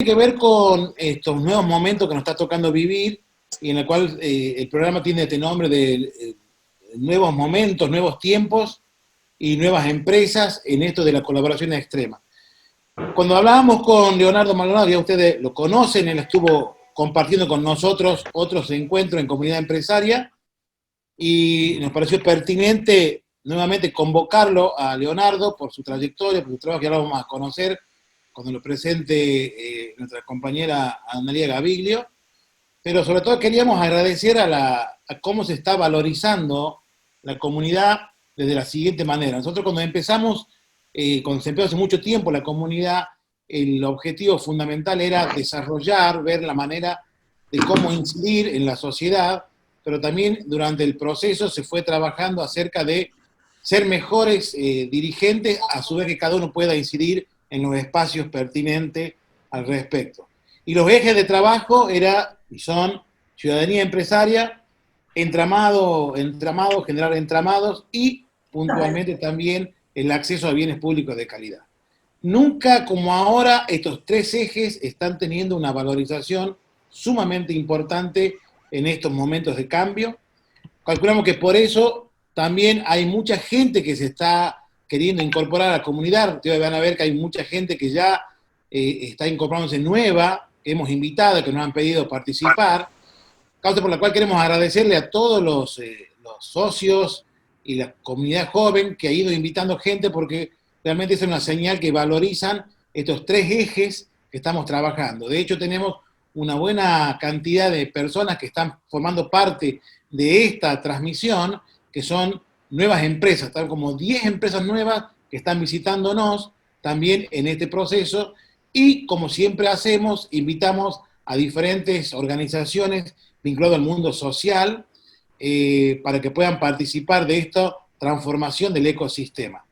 que ver con estos nuevos momentos que nos está tocando vivir y en el cual el programa tiene este nombre de nuevos momentos, nuevos tiempos y nuevas empresas en esto de la colaboración extrema. Cuando hablábamos con Leonardo Maldonado, ya ustedes lo conocen, él estuvo compartiendo con nosotros otros encuentros en comunidad empresaria y nos pareció pertinente nuevamente convocarlo a Leonardo por su trayectoria, por su trabajo, que ahora vamos a conocer cuando lo presente nuestra compañera Analía Gaviglio, pero sobre todo queríamos agradecer a cómo se está valorizando la comunidad desde la siguiente manera. Nosotros cuando empezamos, cuando se empezó hace mucho tiempo la comunidad, el objetivo fundamental era desarrollar, ver la manera de cómo incidir en la sociedad, pero también durante el proceso se fue trabajando acerca de ser mejores dirigentes, a su vez que cada uno pueda incidir en los espacios pertinentes al respecto. Y los ejes de trabajo son ciudadanía empresaria, entramado, generar entramados y puntualmente también el acceso a bienes públicos de calidad. Nunca como ahora estos tres ejes están teniendo una valorización sumamente importante en estos momentos de cambio. Calculamos que por eso también hay mucha gente que se está queriendo incorporar a la comunidad. Ustedes van a ver que hay mucha gente que ya está incorporándose nueva, que hemos invitado, que nos han pedido participar, causa por la cual queremos agradecerle a todos los socios y la comunidad joven que ha ido invitando gente, porque realmente es una señal que valorizan estos tres ejes que estamos trabajando. De hecho, tenemos una buena cantidad de personas que están formando parte de esta transmisión, que son nuevas empresas, están como 10 empresas nuevas que están visitándonos también en este proceso, y como siempre hacemos, invitamos a diferentes organizaciones vinculadas al mundo social para que puedan participar de esta transformación del ecosistema.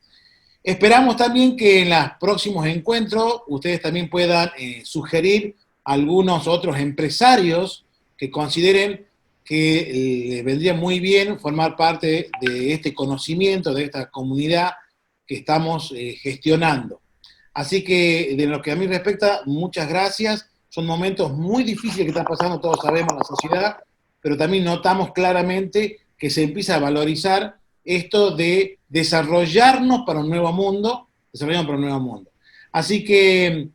Esperamos también que en los próximos encuentros ustedes también puedan sugerir algunos otros empresarios que consideren que les vendría muy bien formar parte de este conocimiento, de esta comunidad que estamos gestionando. Así que, de lo que a mí respecta, muchas gracias. Son momentos muy difíciles que están pasando, todos sabemos, en la sociedad, pero también notamos claramente que se empieza a valorizar esto de desarrollarnos para un nuevo mundo, Así que,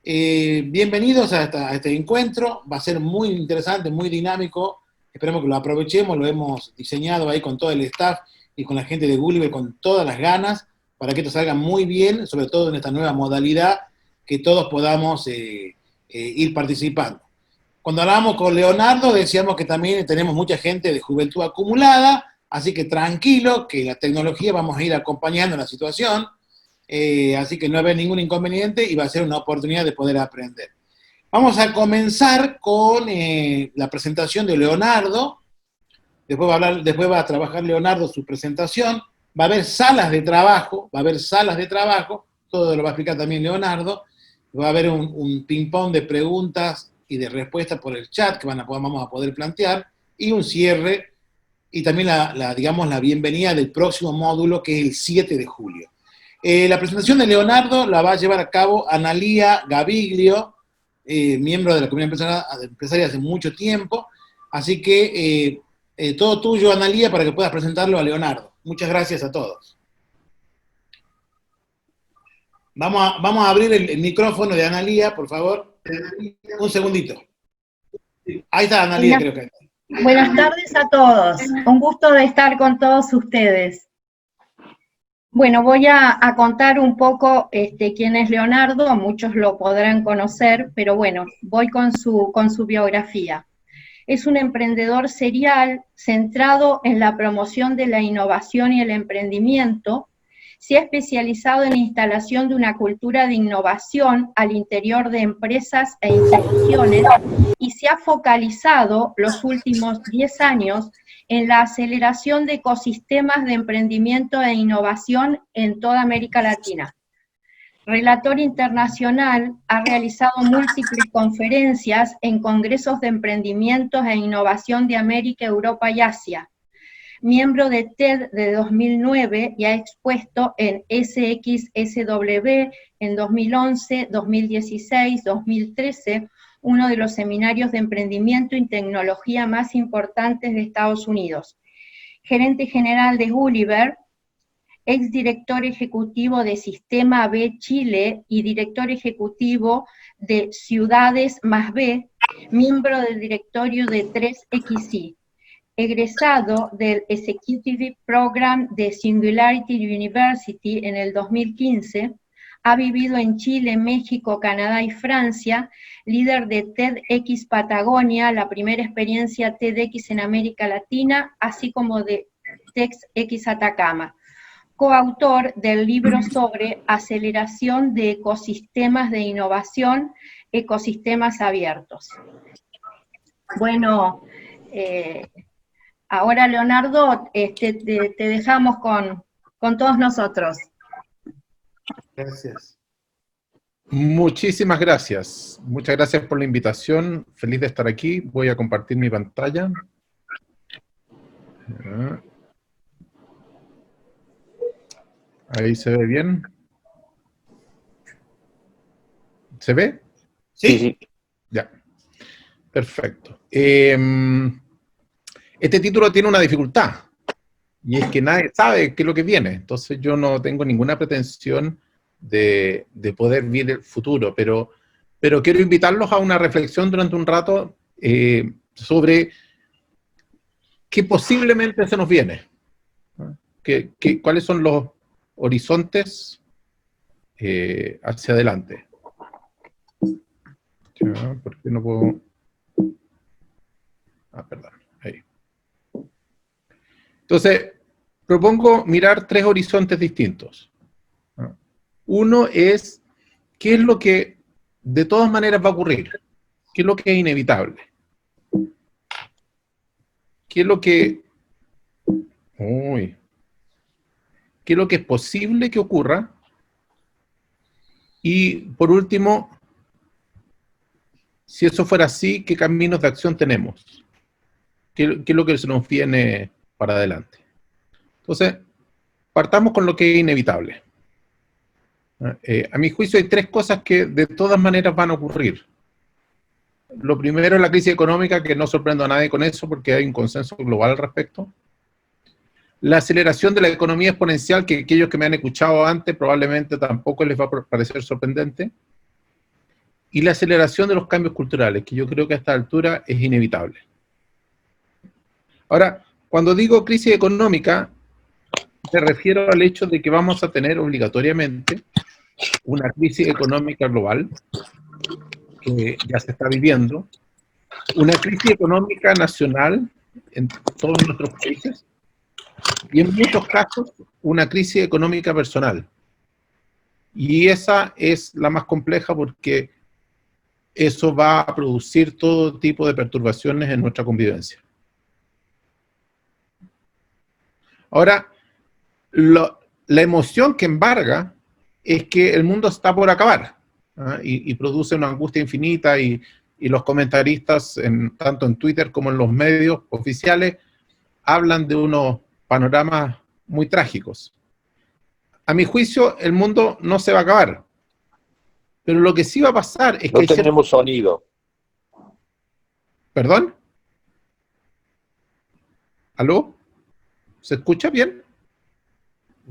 bienvenidos a este encuentro, va a ser muy interesante, muy dinámico, esperemos que lo aprovechemos, lo hemos diseñado ahí con todo el staff y con la gente de Gulliver con todas las ganas, para que esto salga muy bien, sobre todo en esta nueva modalidad, que todos podamos ir participando. Cuando hablábamos con Leonardo, decíamos que también tenemos mucha gente de juventud acumulada, así que tranquilo, que la tecnología vamos a ir acompañando la situación, así que no va a haber ningún inconveniente y va a ser una oportunidad de poder aprender. Vamos a comenzar con la presentación de Leonardo, después va a trabajar Leonardo su presentación, va a haber salas de trabajo, todo lo va a explicar también Leonardo, va a haber un ping-pong de preguntas y de respuestas por el chat que vamos a poder plantear, y un cierre, y también digamos, la bienvenida del próximo módulo, que es el 7 de julio. La presentación de Leonardo la va a llevar a cabo Analía Gaviglio, miembro de la comunidad empresaria hace mucho tiempo, así que todo tuyo, Analía, para que puedas presentarlo a Leonardo. Muchas gracias a todos. Vamos a abrir el micrófono de Analía, por favor. Un segundito. Ahí está Analía, creo que. Buenas tardes a todos. Un gusto de estar con todos ustedes. Bueno, voy a contar un poco quién es Leonardo. Muchos lo podrán conocer, pero bueno, voy con su biografía. Es un emprendedor serial centrado en la promoción de la innovación y el emprendimiento. Se ha especializado en la instalación de una cultura de innovación al interior de empresas e instituciones y se ha focalizado los últimos 10 años en la aceleración de ecosistemas de emprendimiento e innovación en toda América Latina. Relator internacional, ha realizado múltiples conferencias en congresos de emprendimientos e innovación de América, Europa y Asia. miembro de TED de 2009 y ha expuesto en SXSW en 2011, 2016, 2013, uno de los seminarios de emprendimiento y tecnología más importantes de Estados Unidos. Gerente general de Gulliver, exdirector ejecutivo de Sistema B Chile y director ejecutivo de Ciudades más B, miembro del directorio de 3XI, egresado del Executive Program de Singularity University en el 2015, ha vivido en Chile, México, Canadá y Francia, líder de TEDx Patagonia, la primera experiencia TEDx en América Latina, así como de TEDx Atacama. Coautor del libro sobre aceleración de ecosistemas de innovación, ecosistemas abiertos. Bueno, ahora Leonardo, te dejamos con todos nosotros. Gracias. Muchísimas gracias. Muchas gracias por la invitación. Feliz de estar aquí. Voy a compartir mi pantalla. Ahí se ve bien. ¿Se ve? Sí. Ya. Perfecto. Este título tiene una dificultad, y es que nadie sabe qué es lo que viene. Entonces yo no tengo ninguna pretensión de poder ver el futuro, pero quiero invitarlos a una reflexión durante un rato sobre qué posiblemente se nos viene. ¿Cuáles son los horizontes hacia adelante? ¿Por qué no puedo? Perdón, ahí. Entonces, propongo mirar tres horizontes distintos. Uno es, ¿qué es lo que de todas maneras va a ocurrir? ¿Qué es lo que es inevitable? ¿Qué es lo que... ¿Qué es lo que es posible que ocurra? Y, por último, si eso fuera así, ¿qué caminos de acción tenemos? ¿Qué es lo que se nos viene para adelante? Entonces, partamos con lo que es inevitable. A mi juicio hay tres cosas que de todas maneras van a ocurrir. Lo primero es la crisis económica, que no sorprendo a nadie con eso porque hay un consenso global al respecto. La aceleración de la economía exponencial, que aquellos que me han escuchado antes probablemente tampoco les va a parecer sorprendente. Y la aceleración de los cambios culturales, que yo creo que a esta altura es inevitable. Ahora, cuando digo crisis económica, me refiero al hecho de que vamos a tener obligatoriamente una crisis económica global, que ya se está viviendo, una crisis económica nacional en todos nuestros países, y en muchos casos una crisis económica personal. Y esa es la más compleja porque eso va a producir todo tipo de perturbaciones en nuestra convivencia. Ahora, la emoción que embarga es que el mundo está por acabar, y produce una angustia infinita, y los comentaristas, tanto en Twitter como en los medios oficiales, hablan de unos panoramas muy trágicos. A mi juicio, el mundo no se va a acabar, pero lo que sí va a pasar es que... No tenemos sonido. ¿Perdón? ¿Aló? ¿Se escucha bien?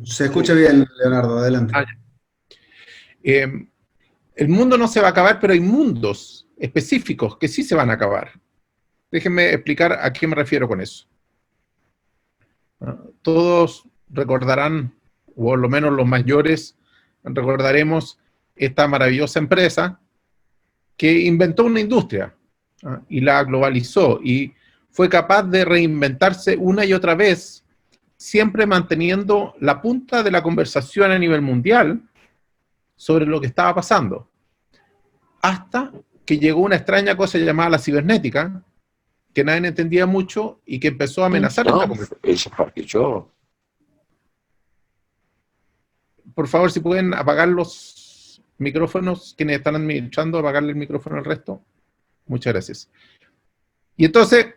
Se escucha bien, Leonardo, adelante. El mundo no se va a acabar, pero hay mundos específicos que sí se van a acabar. Déjenme explicar a qué me refiero con eso. Todos recordarán, o por lo menos los mayores, recordaremos esta maravillosa empresa que inventó una industria y la globalizó y fue capaz de reinventarse una y otra vez, siempre manteniendo la punta de la conversación a nivel mundial sobre lo que estaba pasando, hasta que llegó una extraña cosa llamada la cibernética, que nadie entendía mucho y que empezó a amenazar esta conversación. Eso es porque yo... Por favor, si pueden apagar los micrófonos, quienes están administrando, apagarle el micrófono al resto. Muchas gracias. Y entonces,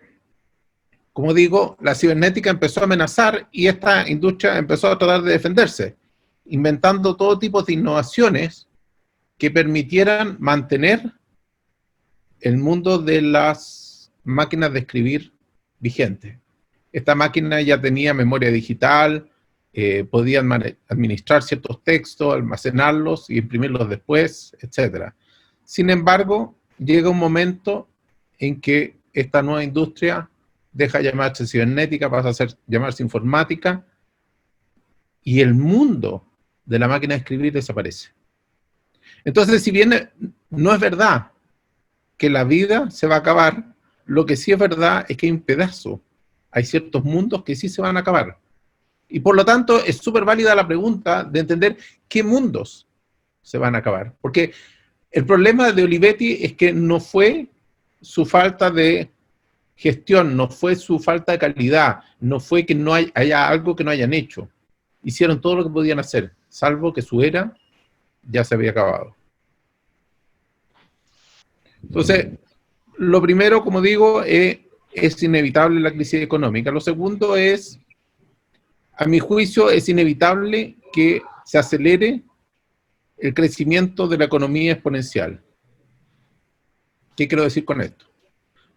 como digo, la cibernética empezó a amenazar y esta industria empezó a tratar de defenderse, inventando todo tipo de innovaciones que permitieran mantener el mundo de las máquinas de escribir vigente. Esta máquina ya tenía memoria digital, podían administrar ciertos textos, almacenarlos y imprimirlos después, etc. Sin embargo, llega un momento en que esta nueva industria deja de llamarse cibernética, pasa a llamarse informática, y el mundo de la máquina de escribir desaparece. Entonces, si bien no es verdad que la vida se va a acabar, lo que sí es verdad es que hay un pedazo, hay ciertos mundos que sí se van a acabar. Y por lo tanto, es súper válida la pregunta de entender qué mundos se van a acabar. Porque el problema de Olivetti es que no fue su falta de gestión, no fue su falta de calidad, no fue que no haya algo que no hayan hecho. Hicieron todo lo que podían hacer, salvo que su era ya se había acabado. Entonces, lo primero, como digo, es inevitable la crisis económica. Lo segundo es, a mi juicio, es inevitable que se acelere el crecimiento de la economía exponencial. ¿Qué quiero decir con esto?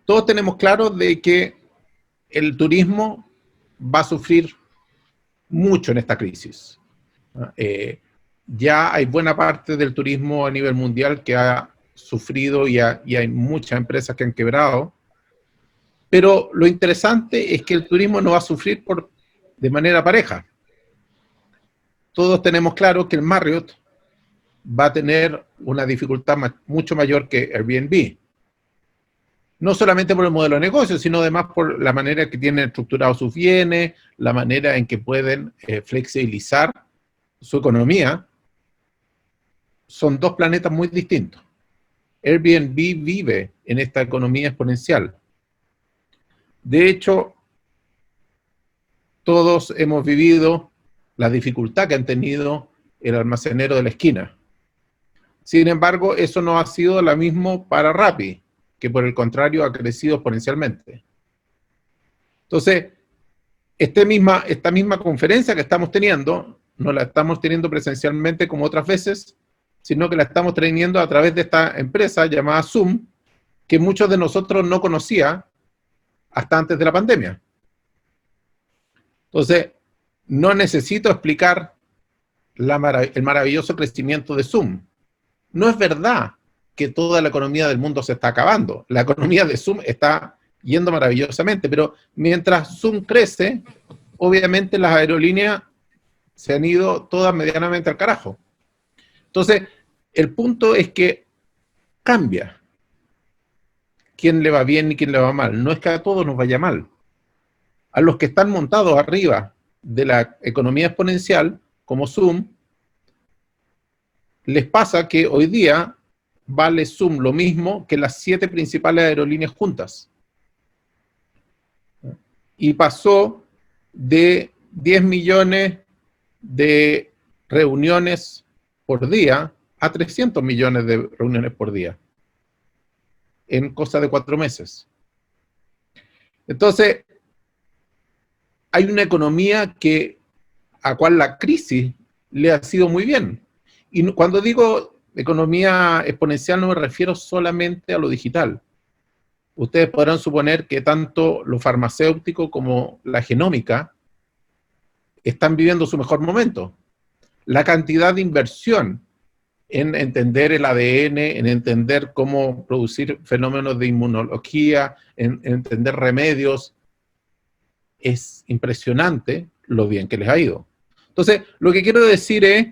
Todos tenemos claro de que el turismo va a sufrir mucho en esta crisis. Ya hay buena parte del turismo a nivel mundial que ha sufrido y hay muchas empresas que han quebrado, pero lo interesante es que el turismo no va a sufrir de manera pareja. Todos tenemos claro que el Marriott va a tener una dificultad mucho mayor que Airbnb. No solamente por el modelo de negocio, sino además por la manera que tienen estructurados sus bienes, la manera en que pueden flexibilizar su economía. Son dos planetas muy distintos. Airbnb vive en esta economía exponencial. De hecho, todos hemos vivido la dificultad que han tenido el almacenero de la esquina. Sin embargo, eso no ha sido lo mismo para Rappi, que por el contrario ha crecido exponencialmente. Entonces, esta misma conferencia que estamos teniendo, no la estamos teniendo presencialmente como otras veces, sino que la estamos teniendo a través de esta empresa llamada Zoom, que muchos de nosotros no conocía hasta antes de la pandemia. Entonces, no necesito explicar el maravilloso crecimiento de Zoom. No es verdad que toda la economía del mundo se está acabando. La economía de Zoom está yendo maravillosamente, pero mientras Zoom crece, obviamente las aerolíneas se han ido todas medianamente al carajo. Entonces, el punto es que cambia quién le va bien y quién le va mal. No es que a todos nos vaya mal. A los que están montados arriba de la economía exponencial, como Zoom, les pasa que hoy día vale Zoom lo mismo que las 7 principales aerolíneas juntas. Y pasó de 10 millones de reuniones por día a 300 millones de reuniones por día en cosa de 4 meses. Entonces, hay una economía a cual la crisis le ha sido muy bien. Y cuando digo economía exponencial no me refiero solamente a lo digital. Ustedes podrán suponer que tanto lo farmacéutico como la genómica están viviendo su mejor momento. La cantidad de inversión en entender el ADN, en entender cómo producir fenómenos de inmunología, en entender remedios, es impresionante lo bien que les ha ido. Entonces, lo que quiero decir es,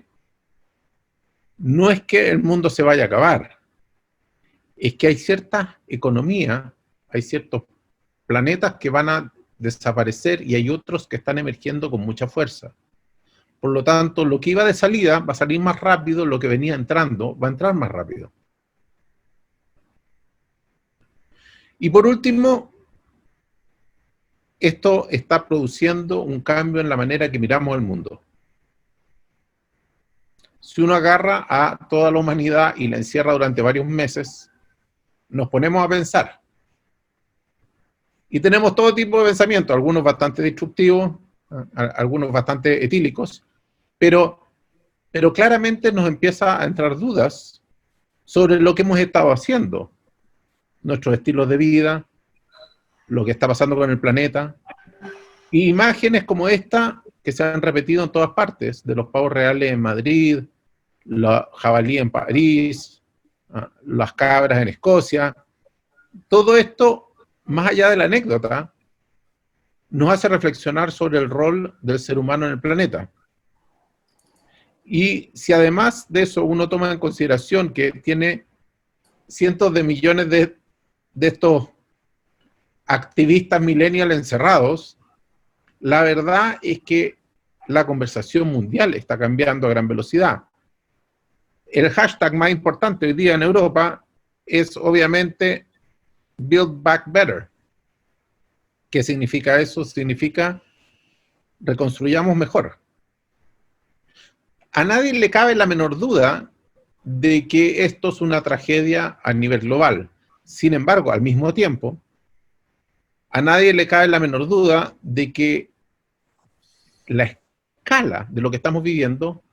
no es que el mundo se vaya a acabar, es que hay ciertas economías, hay ciertos planetas que van a desaparecer y hay otros que están emergiendo con mucha fuerza. Por lo tanto, lo que iba de salida va a salir más rápido, lo que venía entrando va a entrar más rápido. Y por último, esto está produciendo un cambio en la manera que miramos el mundo. Si uno agarra a toda la humanidad y la encierra durante varios meses, nos ponemos a pensar, Y tenemos todo tipo de pensamientos, algunos bastante destructivos, algunos bastante etílicos, pero claramente nos empieza a entrar dudas sobre lo que hemos estado haciendo, nuestros estilos de vida, lo que está pasando con el planeta, y imágenes como esta que se han repetido en todas partes, de los pavos reales en Madrid, la jabalí en París, las cabras en Escocia. Todo esto, más allá de la anécdota, nos hace reflexionar sobre el rol del ser humano en el planeta. Y si además de eso uno toma en consideración que tiene cientos de millones de estos activistas millennials encerrados, la verdad es que la conversación mundial está cambiando a gran velocidad. El hashtag más importante hoy día en Europa es obviamente Build Back Better. ¿Qué significa eso? Significa reconstruyamos mejor. A nadie le cabe la menor duda de que esto es una tragedia a nivel global. Sin embargo, al mismo tiempo, a nadie le cabe la menor duda de que la escala de lo que estamos viviendo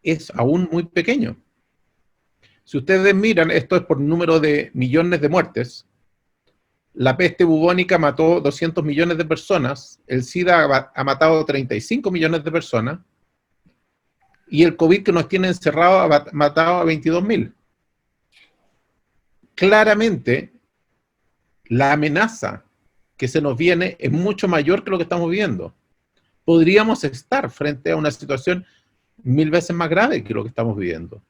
es aún muy pequeño. Si ustedes miran, esto es por número de millones de muertes. La peste bubónica mató 200 millones de personas, el SIDA ha matado 35 millones de personas, y el COVID que nos tiene encerrados ha matado a 22.000. Claramente, la amenaza que se nos viene es mucho mayor que lo que estamos viendo. Podríamos estar frente a una situación 1000 veces más grave que lo que estamos viviendo.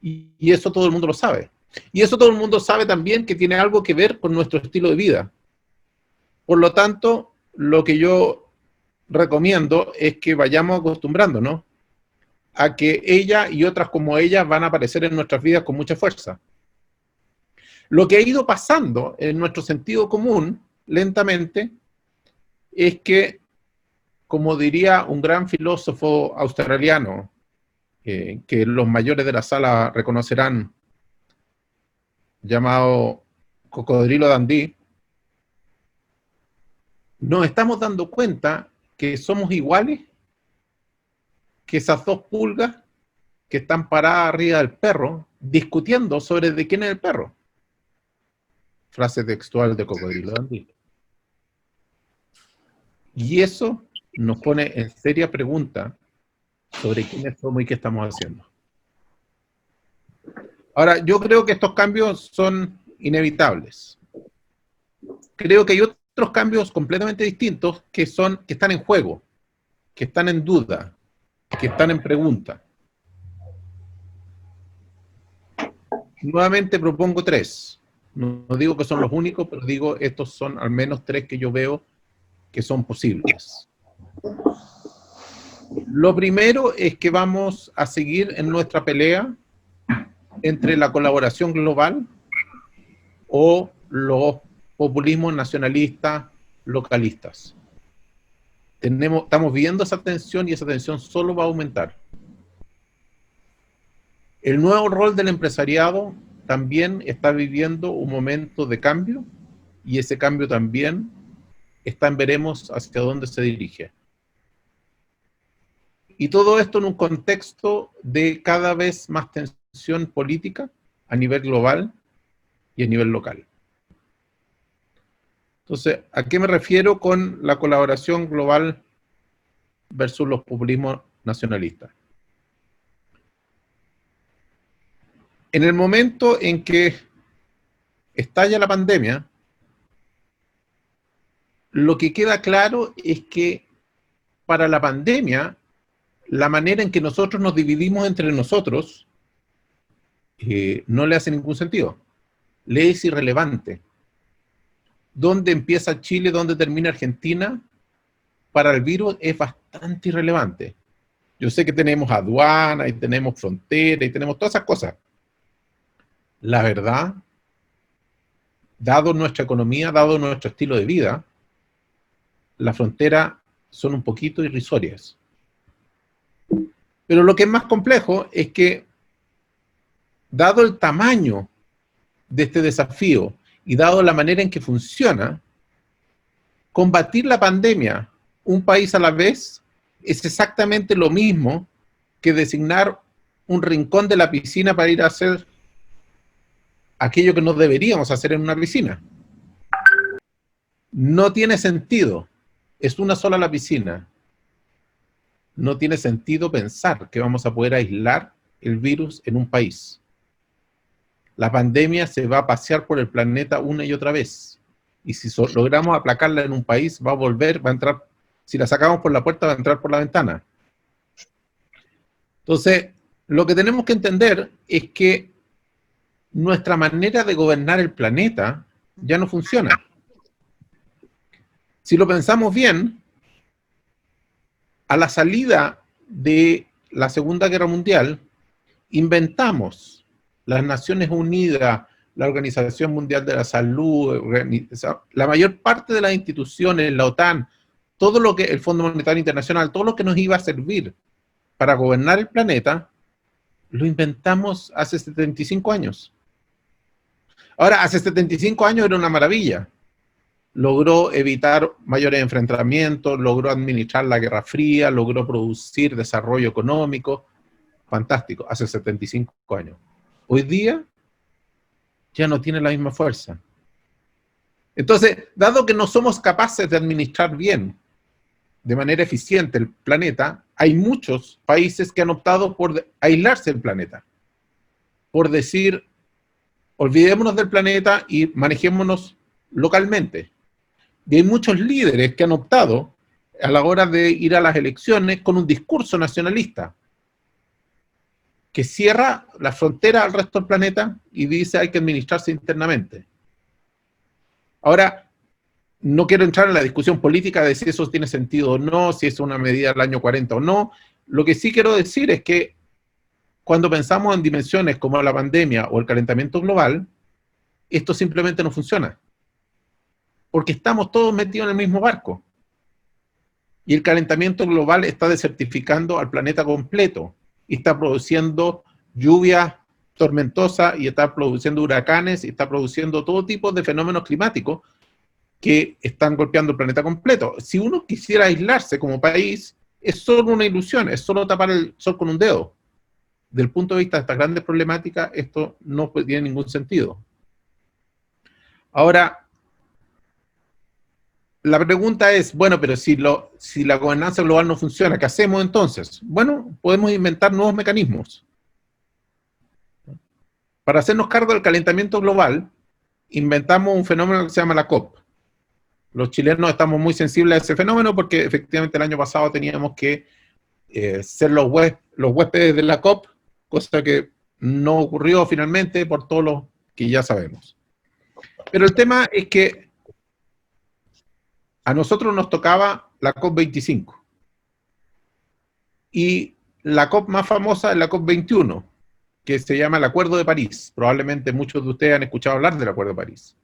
Y eso todo el mundo lo sabe. Y eso todo el mundo sabe también que tiene algo que ver con nuestro estilo de vida. Por lo tanto, lo que yo recomiendo es que vayamos acostumbrándonos a que ella y otras como ella van a aparecer en nuestras vidas con mucha fuerza. Lo que ha ido pasando en nuestro sentido común, lentamente, es que, como diría un gran filósofo australiano, que los mayores de la sala reconocerán, llamado Cocodrilo Dundee, nos estamos dando cuenta que somos iguales que esas dos pulgas que están paradas arriba del perro discutiendo sobre de quién es el perro. Frase textual de Cocodrilo Dundee. Y eso nos pone en seria pregunta sobre quiénes somos y qué estamos haciendo. Ahora, yo creo que estos cambios son inevitables. Creo que hay otros cambios completamente distintos que están en juego, que están en duda, que están en pregunta. Nuevamente propongo 3. No digo que son los únicos, pero digo estos son al menos 3 que yo veo que son posibles. Lo primero es que vamos a seguir en nuestra pelea entre la colaboración global o los populismos nacionalistas localistas. Estamos viendo esa tensión y esa tensión solo va a aumentar. El nuevo rol del empresariado también está viviendo un momento de cambio y ese cambio también está en veremos hacia dónde se dirige. Y todo esto en un contexto de cada vez más tensión política a nivel global y a nivel local. Entonces, ¿a qué me refiero con la colaboración global versus los populismos nacionalistas? En el momento en que estalla la pandemia, lo que queda claro es que para la pandemia, la manera en que nosotros nos dividimos entre nosotros no le hace ningún sentido. Le es irrelevante. ¿Dónde empieza Chile, dónde termina Argentina? Para el virus es bastante irrelevante. Yo sé que tenemos aduana y tenemos frontera y tenemos todas esas cosas. La verdad, dado nuestra economía, dado nuestro estilo de vida, las fronteras son un poquito irrisorias. Pero lo que es más complejo es que, dado el tamaño de este desafío y dado la manera en que funciona, combatir la pandemia un país a la vez es exactamente lo mismo que designar un rincón de la piscina para ir a hacer aquello que no deberíamos hacer en una piscina. No tiene sentido. Es una sola la piscina. No tiene sentido pensar que vamos a poder aislar el virus en un país. La pandemia se va a pasear por el planeta una y otra vez. Y si logramos aplacarla en un país, va a volver, va a entrar, si la sacamos por la puerta, va a entrar por la ventana. Entonces, lo que tenemos que entender es que nuestra manera de gobernar el planeta ya no funciona. Si lo pensamos bien, a la salida de la Segunda Guerra Mundial, inventamos las Naciones Unidas, la Organización Mundial de la Salud, la mayor parte de las instituciones, la OTAN, todo lo que el Fondo Monetario Internacional, todo lo que nos iba a servir para gobernar el planeta, lo inventamos hace 75 años. Ahora, hace 75 años era una maravilla. Logró evitar mayores enfrentamientos, logró administrar la Guerra Fría, logró producir desarrollo económico. Fantástico, hace 75 años. Hoy día ya no tiene la misma fuerza. Entonces, dado que no somos capaces de administrar bien, de manera eficiente el planeta, hay muchos países que han optado por aislarse del planeta. Por decir, olvidémonos del planeta y manejémonos localmente. Y hay muchos líderes que han optado a la hora de ir a las elecciones con un discurso nacionalista que cierra la frontera al resto del planeta y dice hay que administrarse internamente. Ahora, no quiero entrar en la discusión política de si eso tiene sentido o no, si es una medida del año 40 o no. Lo que sí quiero decir es que cuando pensamos en dimensiones como la pandemia o el calentamiento global, esto simplemente no funciona. Porque estamos todos metidos en el mismo barco. Y el calentamiento global está desertificando al planeta completo. Y está produciendo lluvia tormentosa, y está produciendo huracanes, y está produciendo todo tipo de fenómenos climáticos que están golpeando el planeta completo. Si uno quisiera aislarse como país, es solo una ilusión, es solo tapar el sol con un dedo. Desde el punto de vista de estas grandes problemáticas, esto no tiene ningún sentido. Ahora, la pregunta es, bueno, pero si la gobernanza global no funciona, ¿qué hacemos entonces? Bueno, podemos inventar nuevos mecanismos. Para hacernos cargo del calentamiento global, inventamos un fenómeno que se llama la COP. Los chilenos estamos muy sensibles a ese fenómeno porque efectivamente el año pasado teníamos que ser los huéspedes de la COP, cosa que no ocurrió finalmente por todo lo que ya sabemos. Pero el tema es que a nosotros nos tocaba la COP25. Y la COP más famosa es la COP21, que se llama el Acuerdo de París. Probablemente muchos de ustedes han escuchado hablar del Acuerdo de París.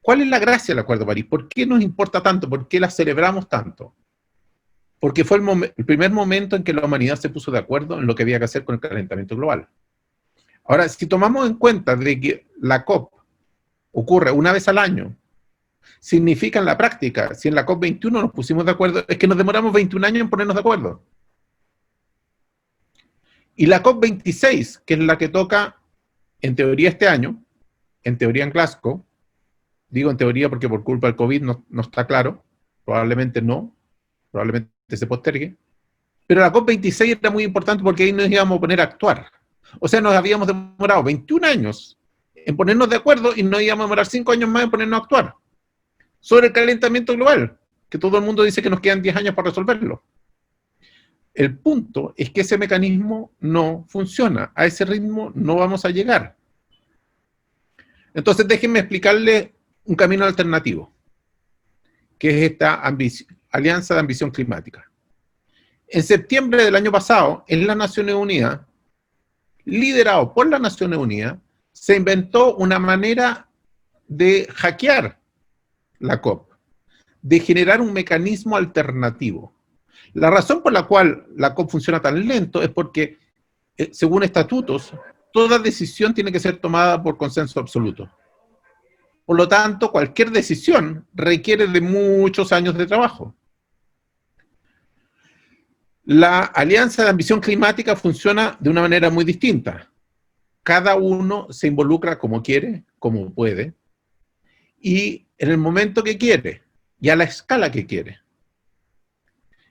¿Cuál es la gracia del Acuerdo de París? ¿Por qué nos importa tanto? ¿Por qué la celebramos tanto? Porque fue el primer momento en que la humanidad se puso de acuerdo en lo que había que hacer con el calentamiento global. Ahora, si tomamos en cuenta de que la COP ocurre una vez al año, significa en la práctica, si en la COP21 nos pusimos de acuerdo, es que nos demoramos 21 años en ponernos de acuerdo. Y la COP26, que es la que toca, en teoría este año, en teoría en Glasgow, digo en teoría porque por culpa del COVID no está claro, probablemente no, probablemente se postergue, pero la COP26 era muy importante porque ahí nos íbamos a poner a actuar. O sea, nos habíamos demorado 21 años en ponernos de acuerdo y nos íbamos a demorar 5 años más en ponernos a actuar sobre el calentamiento global, que todo el mundo dice que nos quedan 10 años para resolverlo. El punto es que ese mecanismo no funciona, a ese ritmo no vamos a llegar. Entonces déjenme explicarles un camino alternativo, que es esta Alianza de Ambición Climática. En septiembre del año pasado, en las Naciones Unidas, liderado por las Naciones Unidas, se inventó una manera de hackear la COP, de generar un mecanismo alternativo. La razón por la cual la COP funciona tan lento es porque, según estatutos, toda decisión tiene que ser tomada por consenso absoluto. Por lo tanto, cualquier decisión requiere de muchos años de trabajo. La Alianza de Ambición Climática funciona de una manera muy distinta. Cada uno se involucra como quiere, como puede, y en el momento que quiere, y a la escala que quiere.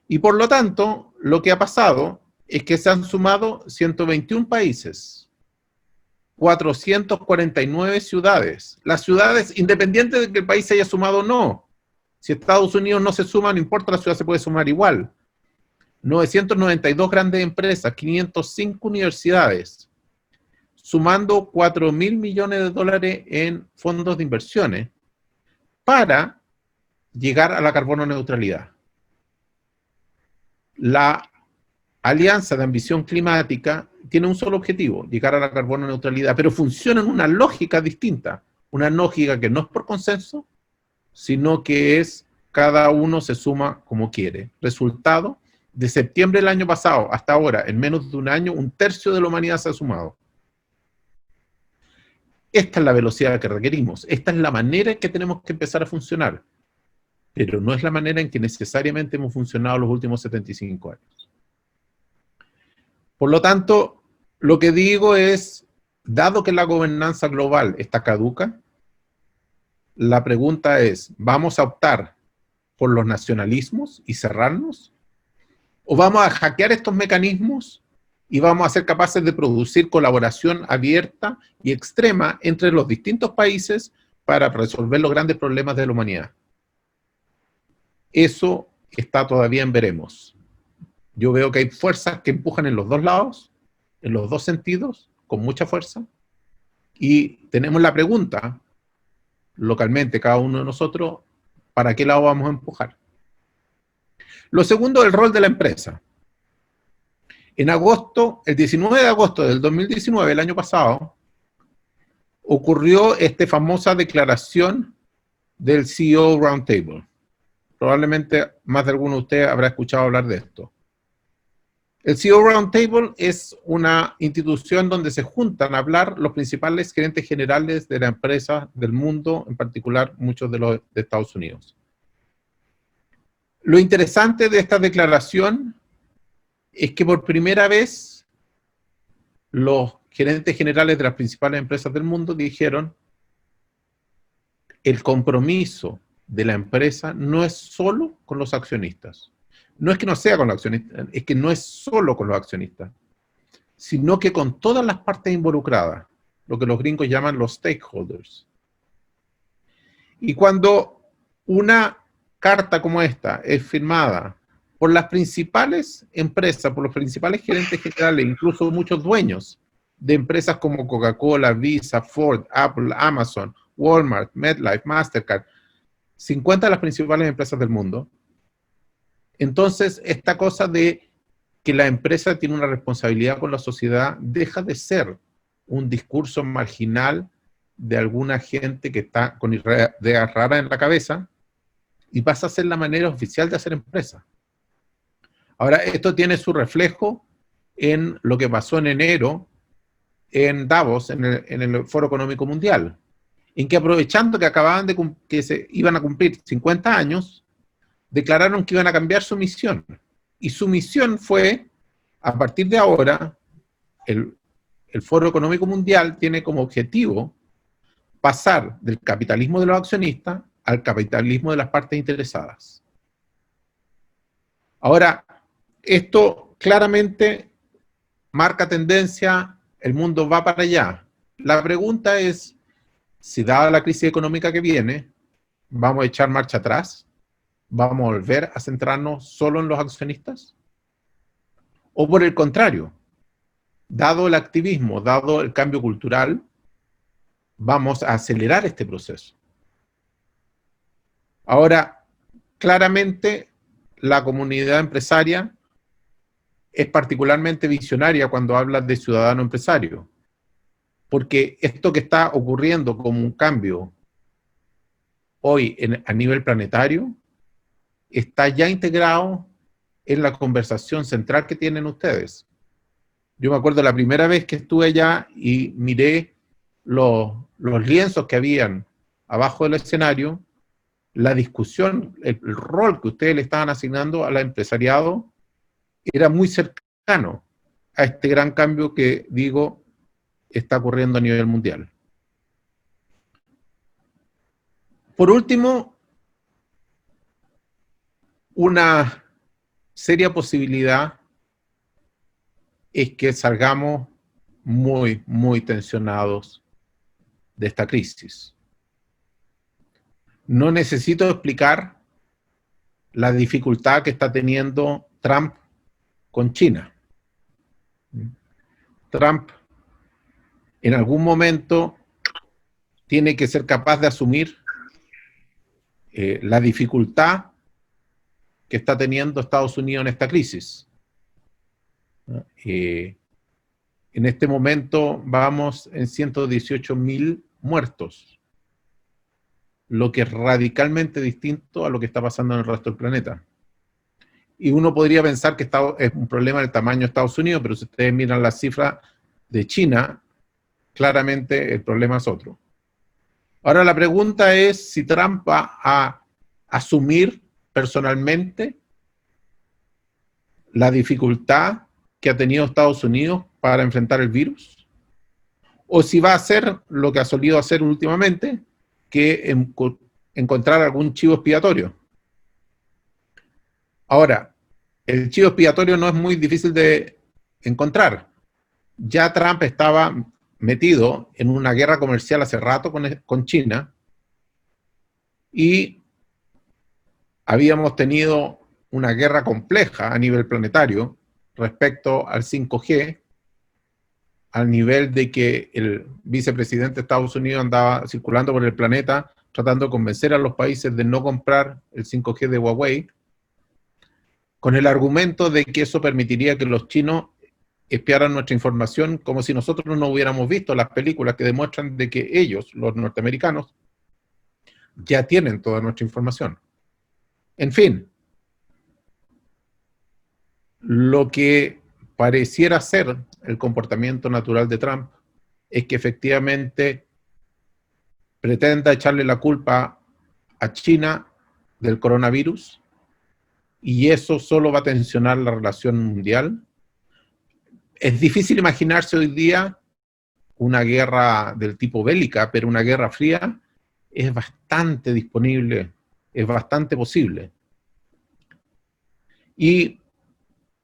Y por lo tanto, lo que ha pasado es que se han sumado 121 países, 449 ciudades. Las ciudades, independiente de que el país se haya sumado o no, si Estados Unidos no se suma, no importa, la ciudad se puede sumar igual. 992 grandes empresas, 505 universidades, sumando 4.000 millones de dólares en fondos de inversiones para llegar a la carbono neutralidad. La Alianza de Ambición Climática tiene un solo objetivo, llegar a la carbono neutralidad, pero funciona en una lógica distinta, una lógica que no es por consenso, sino que es cada uno se suma como quiere. Resultado, de septiembre del año pasado hasta ahora, en menos de un año, 1/3 de la humanidad se ha sumado. Esta es la velocidad que requerimos, esta es la manera en que tenemos que empezar a funcionar, pero no es la manera en que necesariamente hemos funcionado los últimos 75 años. Por lo tanto, lo que digo es, dado que la gobernanza global está caduca, la pregunta es, ¿vamos a optar por los nacionalismos y cerrarnos? ¿O vamos a hackear estos mecanismos y vamos a ser capaces de producir colaboración abierta y extrema entre los distintos países para resolver los grandes problemas de la humanidad? Eso está todavía en veremos. Yo veo que hay fuerzas que empujan en los dos lados, en los dos sentidos, con mucha fuerza, y tenemos la pregunta, localmente, cada uno de nosotros, ¿para qué lado vamos a empujar? Lo segundo, el rol de la empresa. En agosto, el 19 de agosto del 2019, el año pasado, ocurrió esta famosa declaración del CEO Roundtable. Probablemente más de alguno de ustedes habrá escuchado hablar de esto. El CEO Roundtable es una institución donde se juntan a hablar los principales gerentes generales de la empresa del mundo, en particular muchos de los de Estados Unidos. Lo interesante de esta declaración es que por primera vez los gerentes generales de las principales empresas del mundo dijeron el compromiso de la empresa no es solo con los accionistas. No es que no sea con los accionistas, es que no es solo con los accionistas, sino que con todas las partes involucradas, lo que los gringos llaman los stakeholders. Y cuando una carta como esta es firmada por las principales empresas, por los principales gerentes generales, incluso muchos dueños de empresas como Coca-Cola, Visa, Ford, Apple, Amazon, Walmart, MetLife, Mastercard, 50 de las principales empresas del mundo, entonces esta cosa de que la empresa tiene una responsabilidad con la sociedad deja de ser un discurso marginal de alguna gente que está con ideas raras en la cabeza y pasa a ser la manera oficial de hacer empresa. Ahora, esto tiene su reflejo en lo que pasó en enero en Davos, en el Foro Económico Mundial, en que aprovechando que acababan de que se iban a cumplir 50 años, declararon que iban a cambiar su misión. Y su misión fue, a partir de ahora, el Foro Económico Mundial tiene como objetivo pasar del capitalismo de los accionistas al capitalismo de las partes interesadas. Ahora, esto claramente marca tendencia, el mundo va para allá. La pregunta es, si dada la crisis económica que viene, ¿vamos a echar marcha atrás? ¿Vamos a volver a centrarnos solo en los accionistas? ¿O por el contrario, dado el activismo, dado el cambio cultural, vamos a acelerar este proceso? Ahora, claramente, la comunidad empresaria es particularmente visionaria cuando habla de ciudadano empresario, porque esto que está ocurriendo como un cambio hoy a nivel planetario está ya integrado en la conversación central que tienen ustedes. Yo me acuerdo la primera vez que estuve allá y miré los lienzos que habían abajo del escenario, la discusión, el rol que ustedes le estaban asignando al empresariado era muy cercano a este gran cambio que, digo, está ocurriendo a nivel mundial. Por último, una seria posibilidad es que salgamos muy, muy tensionados de esta crisis. No necesito explicar la dificultad que está teniendo Trump con China. Trump en algún momento tiene que ser capaz de asumir la dificultad que está teniendo Estados Unidos en esta crisis. En este momento vamos en 118.000 muertos, lo que es radicalmente distinto a lo que está pasando en el resto del planeta. Y uno podría pensar que es un problema del tamaño de Estados Unidos, pero si ustedes miran las cifras de China, claramente el problema es otro. Ahora la pregunta es si Trump va a asumir personalmente la dificultad que ha tenido Estados Unidos para enfrentar el virus, o si va a hacer lo que ha solido hacer últimamente, que encontrar algún chivo expiatorio. Ahora, el chivo expiatorio no es muy difícil de encontrar. Ya Trump estaba metido en una guerra comercial hace rato con China, y habíamos tenido una guerra compleja a nivel planetario respecto al 5G, al nivel de que el vicepresidente de Estados Unidos andaba circulando por el planeta tratando de convencer a los países de no comprar el 5G de Huawei, con el argumento de que eso permitiría que los chinos espiaran nuestra información, como si nosotros no hubiéramos visto las películas que demuestran de que ellos, los norteamericanos, ya tienen toda nuestra información. En fin, lo que pareciera ser el comportamiento natural de Trump es que efectivamente pretenda echarle la culpa a China del coronavirus, y eso solo va a tensionar la relación mundial. Es difícil imaginarse hoy día una guerra del tipo bélica, pero una guerra fría es bastante disponible, es bastante posible. Y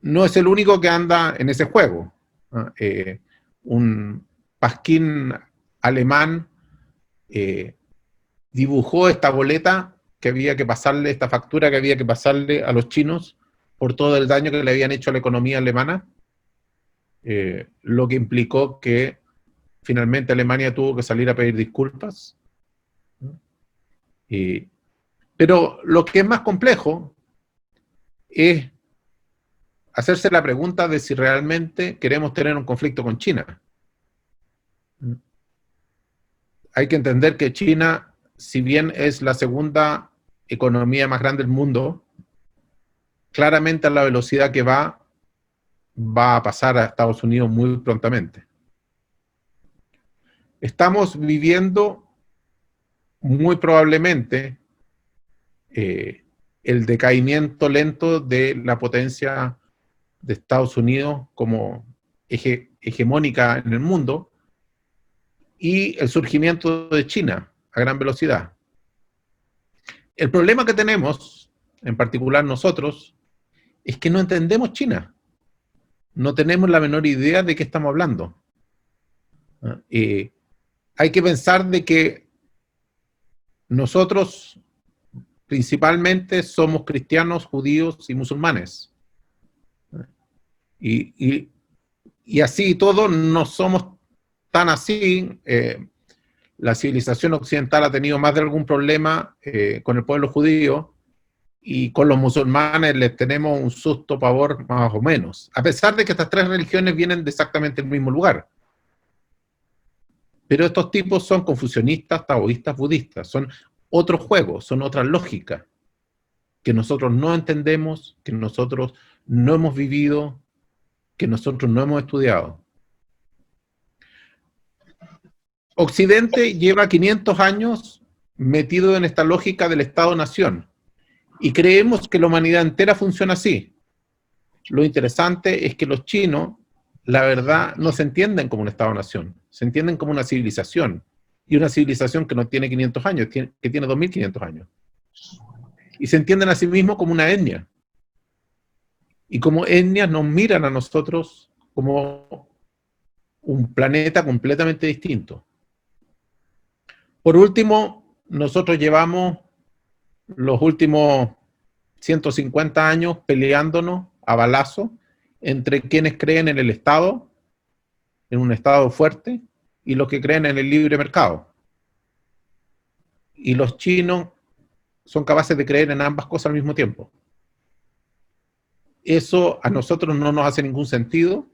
no es el único que anda en ese juego. Un pasquín alemán dibujó esta boleta que había que pasarle, esta factura que había que pasarle a los chinos por todo el daño que le habían hecho a la economía alemana, lo que implicó que finalmente Alemania tuvo que salir a pedir disculpas. Pero lo que es más complejo es hacerse la pregunta de si realmente queremos tener un conflicto con China. Hay que entender que China, si bien es la segunda economía más grande del mundo, claramente a la velocidad que va a pasar a Estados Unidos muy prontamente. Estamos viviendo muy probablemente el decaimiento lento de la potencia de Estados Unidos como hegemónica en el mundo, y el surgimiento de China a gran velocidad. El problema que tenemos, en particular nosotros, es que no entendemos China. No tenemos la menor idea de qué estamos hablando. Hay que pensar de que nosotros principalmente somos cristianos, judíos y musulmanes. Y así todo no somos tan así. La civilización occidental ha tenido más de algún problema con el pueblo judío, y con los musulmanes les tenemos un susto, pavor, más o menos, a pesar de que estas tres religiones vienen de exactamente el mismo lugar. Pero estos tipos son confucionistas, taoístas, budistas, son otros juegos, son otras lógicas que nosotros no entendemos, que nosotros no hemos vivido, que nosotros no hemos estudiado. Occidente lleva 500 años metidos en esta lógica del Estado-Nación y creemos que la humanidad entera funciona así. Lo interesante es que los chinos, la verdad, no se entienden como un Estado-Nación, se entienden como una civilización, y una civilización que no tiene 500 años, que tiene 2500 años. Y se entienden a sí mismos como una etnia. Y como etnias nos miran a nosotros como un planeta completamente distinto. Por último, nosotros llevamos los últimos 150 años peleándonos a balazo entre quienes creen en el Estado, en un Estado fuerte, y los que creen en el libre mercado. Y los chinos son capaces de creer en ambas cosas al mismo tiempo. Eso a nosotros no nos hace ningún sentido.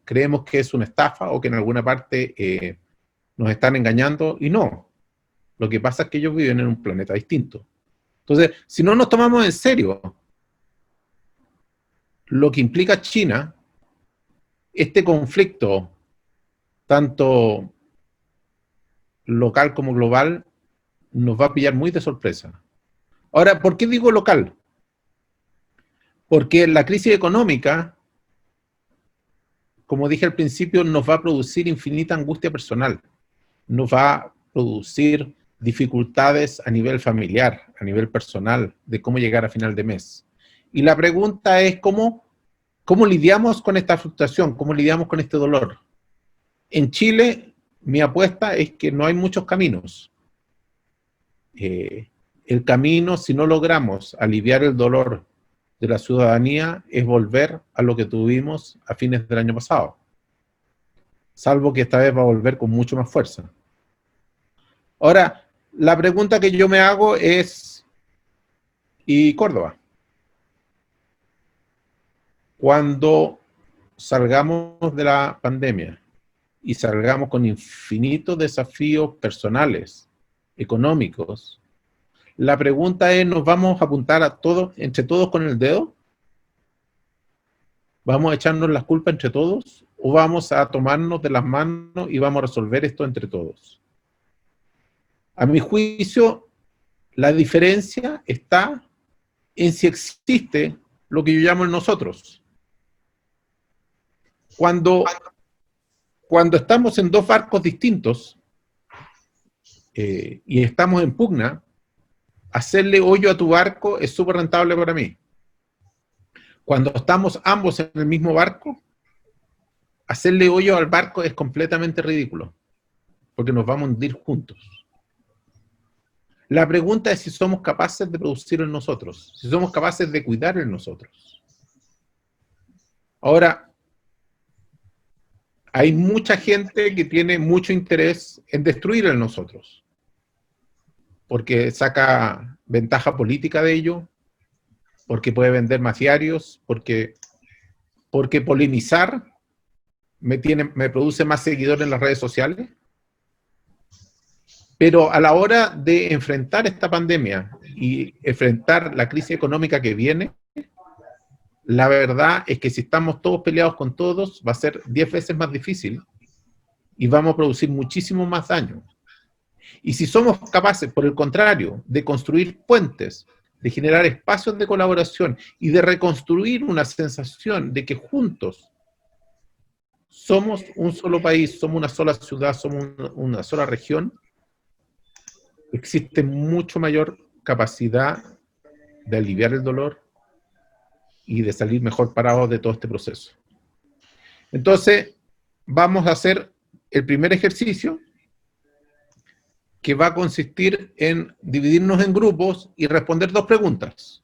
Creemos que es una estafa o que en alguna parte nos están engañando, y no. Lo que pasa es que ellos viven en un planeta distinto. Entonces, si no nos tomamos en serio lo que implica China, este conflicto, tanto local como global, nos va a pillar muy de sorpresa. Ahora, ¿por qué digo local? Porque la crisis económica, como dije al principio, nos va a producir infinita angustia personal, nos va a producir dificultades a nivel familiar, a nivel personal, de cómo llegar a final de mes. Y la pregunta es ¿cómo lidiamos con esta frustración? ¿Cómo lidiamos con este dolor? En Chile, mi apuesta es que no hay muchos caminos. El camino, si no logramos aliviar el dolor de la ciudadanía, es volver a lo que tuvimos a fines del año pasado. Salvo que esta vez va a volver con mucho más fuerza. Ahora, la pregunta que yo me hago es, ¿y Córdoba? Cuando salgamos de la pandemia y salgamos con infinitos desafíos personales, económicos, la pregunta es, ¿nos vamos a apuntar a todos, entre todos con el dedo? ¿Vamos a echarnos las culpas entre todos? ¿O vamos a tomarnos de las manos y vamos a resolver esto entre todos? A mi juicio, la diferencia está en si existe lo que yo llamo el nosotros. Cuando estamos en dos barcos distintos y estamos en pugna, hacerle hoyo a tu barco es súper rentable para mí. Cuando estamos ambos en el mismo barco, hacerle hoyo al barco es completamente ridículo, porque nos vamos a hundir juntos. La pregunta es si somos capaces de producir en nosotros, si somos capaces de cuidar en nosotros. Ahora, hay mucha gente que tiene mucho interés en destruir en nosotros, porque saca ventaja política de ello, porque puede vender más diarios, porque polemizar me produce más seguidores en las redes sociales. Pero a la hora de enfrentar esta pandemia y enfrentar la crisis económica que viene, la verdad es que si estamos todos peleados con todos, va a ser 10 veces más difícil y vamos a producir muchísimo más daño. Y si somos capaces, por el contrario, de construir puentes, de generar espacios de colaboración y de reconstruir una sensación de que juntos somos un solo país, somos una sola ciudad, somos una sola región, existe mucho mayor capacidad de aliviar el dolor y de salir mejor parados de todo este proceso. Entonces, vamos a hacer el primer ejercicio, que va a consistir en dividirnos en grupos y responder dos preguntas.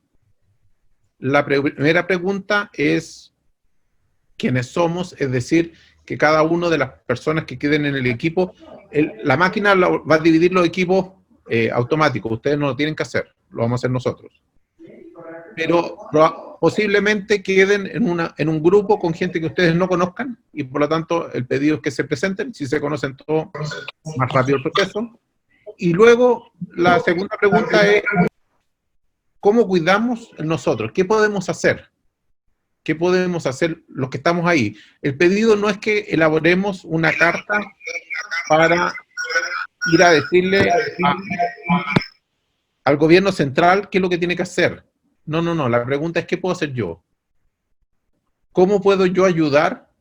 La primera pregunta es quiénes somos, es decir, que cada una de las personas que queden en el equipo, la máquina va a dividir los equipos automáticos, ustedes no lo tienen que hacer, lo vamos a hacer nosotros. Pero posiblemente queden en un grupo con gente que ustedes no conozcan, y por lo tanto el pedido es que se presenten, si se conocen todos, más rápido el proceso. Y luego la segunda pregunta es, ¿cómo cuidamos nosotros? ¿Qué podemos hacer? ¿Qué podemos hacer los que estamos ahí? El pedido no es que elaboremos una carta para ir a decirle al gobierno central qué es lo que tiene que hacer. No, no, no. La pregunta es, ¿qué puedo hacer yo? ¿Cómo puedo yo ayudar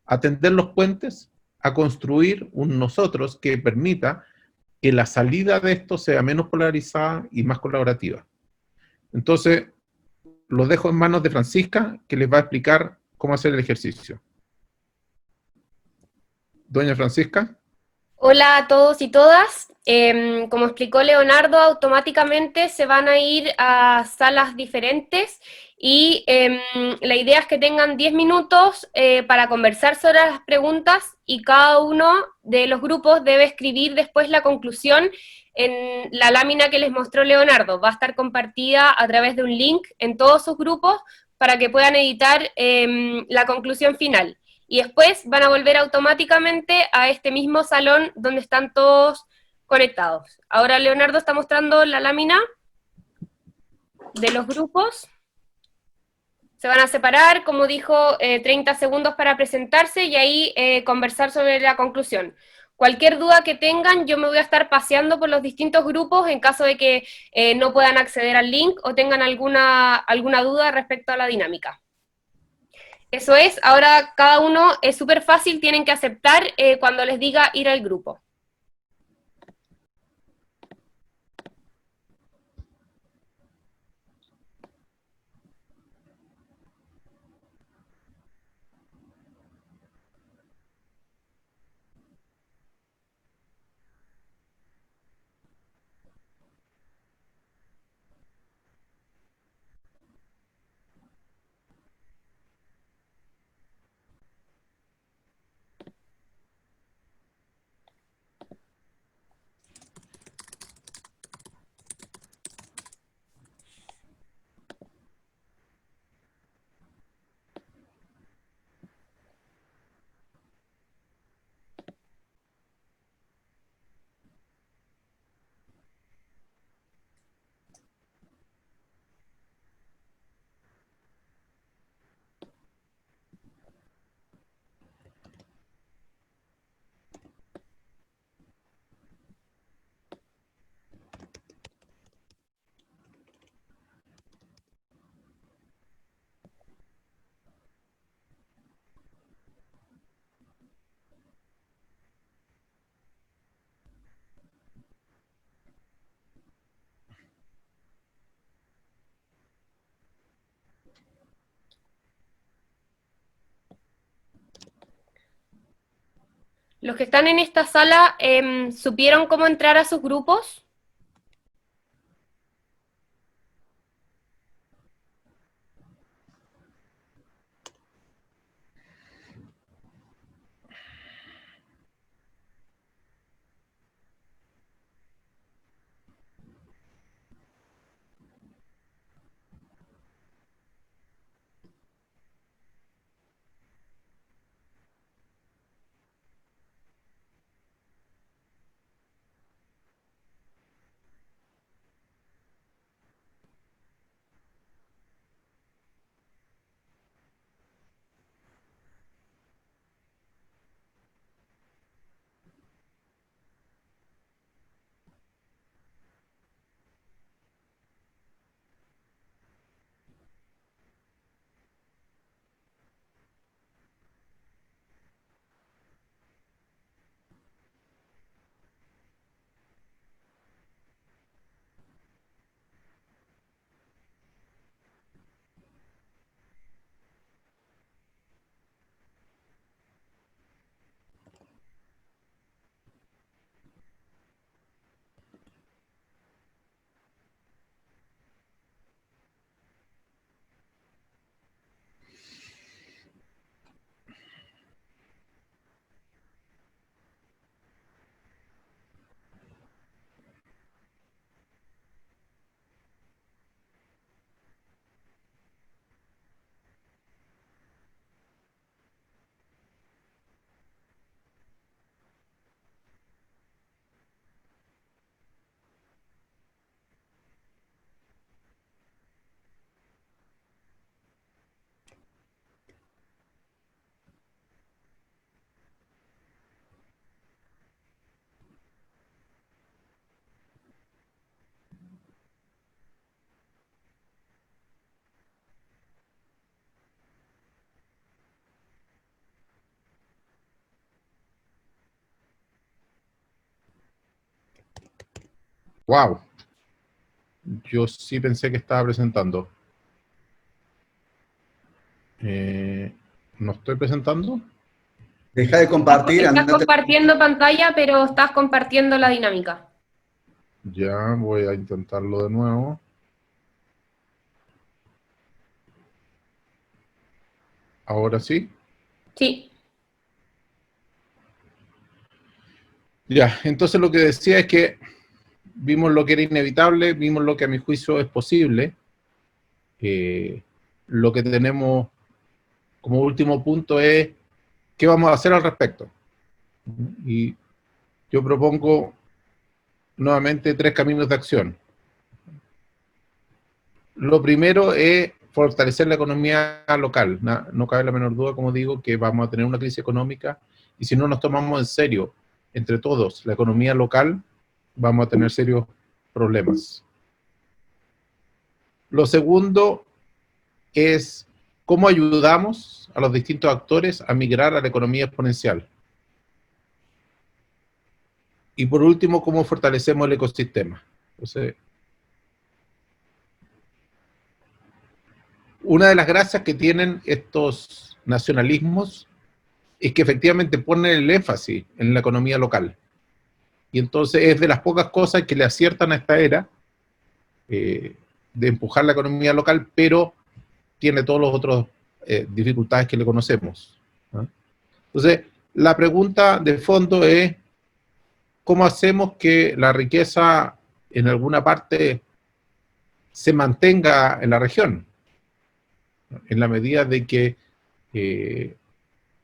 a tender los puentes, a construir un nosotros que permita que la salida de esto sea menos polarizada y más colaborativa? Entonces, los dejo en manos de Francisca, que les va a explicar cómo hacer el ejercicio. Doña Francisca. Hola a todos y todas. Como explicó Leonardo, automáticamente se van a ir a salas diferentes y la idea es que tengan 10 minutos para conversar sobre las preguntas y cada uno de los grupos debe escribir después la conclusión en la lámina que les mostró Leonardo. Va a estar compartida a través de un link en todos sus grupos para que puedan editar la conclusión final. Y después van a volver automáticamente a este mismo salón donde están todos conectados. Ahora Leonardo está mostrando la lámina de los grupos. Se van a separar, como dijo, 30 segundos para presentarse y ahí conversar sobre la conclusión. Cualquier duda que tengan, yo me voy a estar paseando por los distintos grupos en caso de que no puedan acceder al link o tengan alguna duda respecto a la dinámica. Eso es, ahora cada uno es súper fácil, tienen que aceptar cuando les diga ir al grupo. Los que están en esta sala, ¿supieron cómo entrar a sus grupos? Wow. Yo sí pensé que estaba presentando. ¿No estoy presentando? Deja de compartir, Estás andate. compartiendo pantalla, pero estás compartiendo la dinámica. Ya, voy a intentarlo de nuevo. Ahora sí. Sí. Ya, entonces lo que decía es que vimos lo que era inevitable, vimos lo que a mi juicio es posible. Lo que tenemos como último punto es qué vamos a hacer al respecto. Y yo propongo nuevamente 3 caminos de acción. Lo primero es fortalecer la economía local. No cabe la menor duda, como digo, que vamos a tener una crisis económica y si no nos tomamos en serio, entre todos, la economía local, vamos a tener serios problemas. Lo segundo es cómo ayudamos a los distintos actores a migrar a la economía exponencial. Y por último, cómo fortalecemos el ecosistema. Entonces, una de las gracias que tienen estos nacionalismos es que efectivamente ponen el énfasis en la economía local. Y entonces es de las pocas cosas que le aciertan a esta era de empujar la economía local, pero tiene todos los otros dificultades que le conocemos, ¿no? Entonces, la pregunta de fondo es ¿cómo hacemos que la riqueza en alguna parte se mantenga en la región? En la medida de que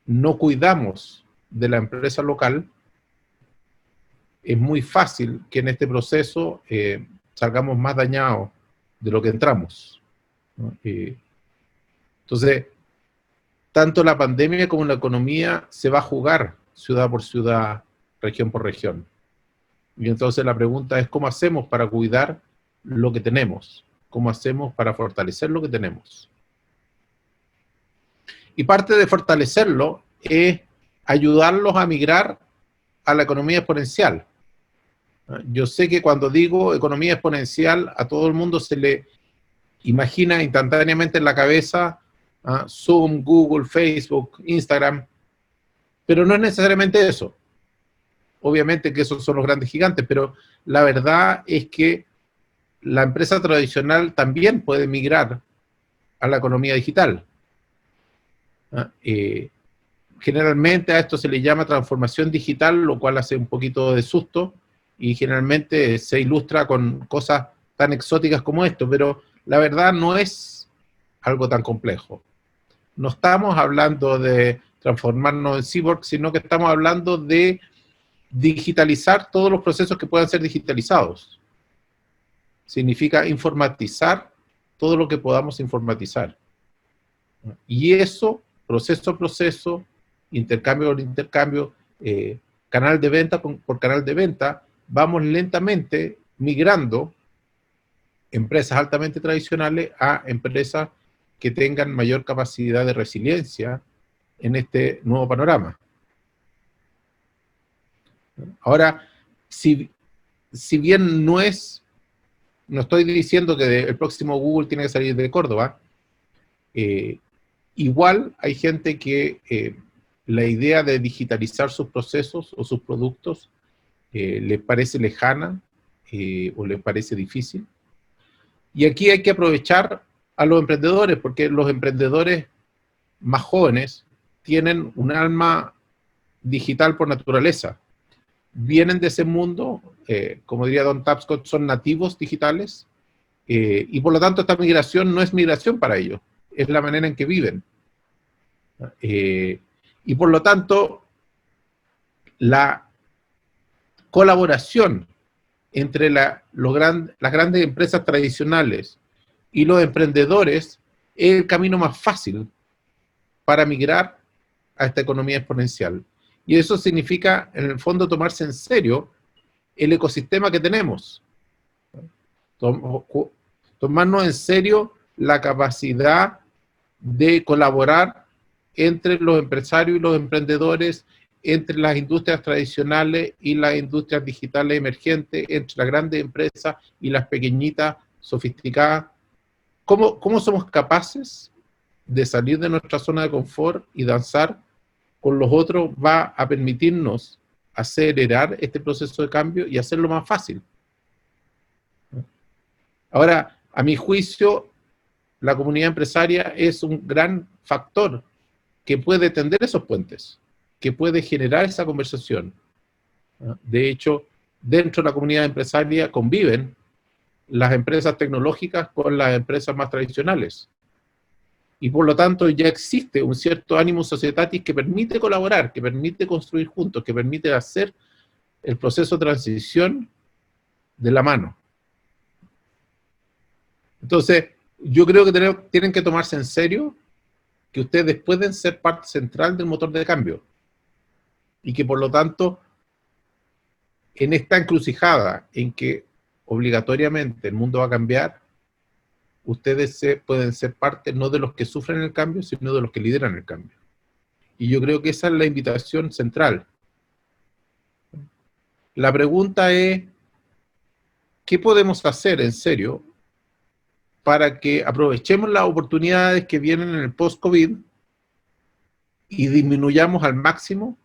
no cuidamos de la empresa local, es muy fácil que en este proceso salgamos más dañados de lo que entramos, ¿no? Entonces, tanto la pandemia como la economía se va a jugar ciudad por ciudad, región por región. Y entonces la pregunta es, ¿cómo hacemos para cuidar lo que tenemos? ¿Cómo hacemos para fortalecer lo que tenemos? Y parte de fortalecerlo es ayudarlos a migrar a la economía exponencial. Yo sé que cuando digo economía exponencial, a todo el mundo se le imagina instantáneamente en la cabeza Zoom, Google, Facebook, Instagram, pero no es necesariamente eso. Obviamente que esos son los grandes gigantes, pero la verdad es que la empresa tradicional también puede migrar a la economía digital. Generalmente a esto se le llama transformación digital, lo cual hace un poquito de susto, y generalmente se ilustra con cosas tan exóticas como esto, pero la verdad no es algo tan complejo. No estamos hablando de transformarnos en cyborg, sino que estamos hablando de digitalizar todos los procesos que puedan ser digitalizados. Significa informatizar todo lo que podamos informatizar. Y eso, proceso a proceso, intercambio por intercambio, canal de venta por canal de venta, vamos lentamente migrando empresas altamente tradicionales a empresas que tengan mayor capacidad de resiliencia en este nuevo panorama. Ahora, si bien no estoy diciendo que el próximo Google tiene que salir de Córdoba, igual hay gente que la idea de digitalizar sus procesos o sus productos les parece lejana o les parece difícil. Y aquí hay que aprovechar a los emprendedores, porque los emprendedores más jóvenes tienen un alma digital por naturaleza. Vienen de ese mundo, como diría Don Tapscott, son nativos digitales, y por lo tanto esta migración no es migración para ellos, es la manera en que viven. Y por lo tanto, la colaboración entre las grandes empresas tradicionales y los emprendedores es el camino más fácil para migrar a esta economía exponencial. Y eso significa, en el fondo, tomarse en serio el ecosistema que tenemos. Tomarnos en serio la capacidad de colaborar entre los empresarios y los emprendedores entre las industrias tradicionales y las industrias digitales emergentes, entre las grandes empresas y las pequeñitas sofisticadas. ¿Cómo somos capaces de salir de nuestra zona de confort y danzar con los otros? Va a permitirnos acelerar este proceso de cambio y hacerlo más fácil. Ahora, a mi juicio, la comunidad empresaria es un gran factor que puede tender esos puentes, que puede generar esa conversación. De hecho, dentro de la comunidad empresaria conviven las empresas tecnológicas con las empresas más tradicionales. Y por lo tanto ya existe un cierto ánimo societatis que permite colaborar, que permite construir juntos, que permite hacer el proceso de transición de la mano. Entonces, yo creo que tienen que tomarse en serio que ustedes pueden ser parte central del motor de cambio y que por lo tanto, en esta encrucijada en que obligatoriamente el mundo va a cambiar, ustedes pueden ser parte no de los que sufren el cambio, sino de los que lideran el cambio. Y yo creo que esa es la invitación central. La pregunta es, ¿qué podemos hacer en serio para que aprovechemos las oportunidades que vienen en el post-COVID y disminuyamos al máximo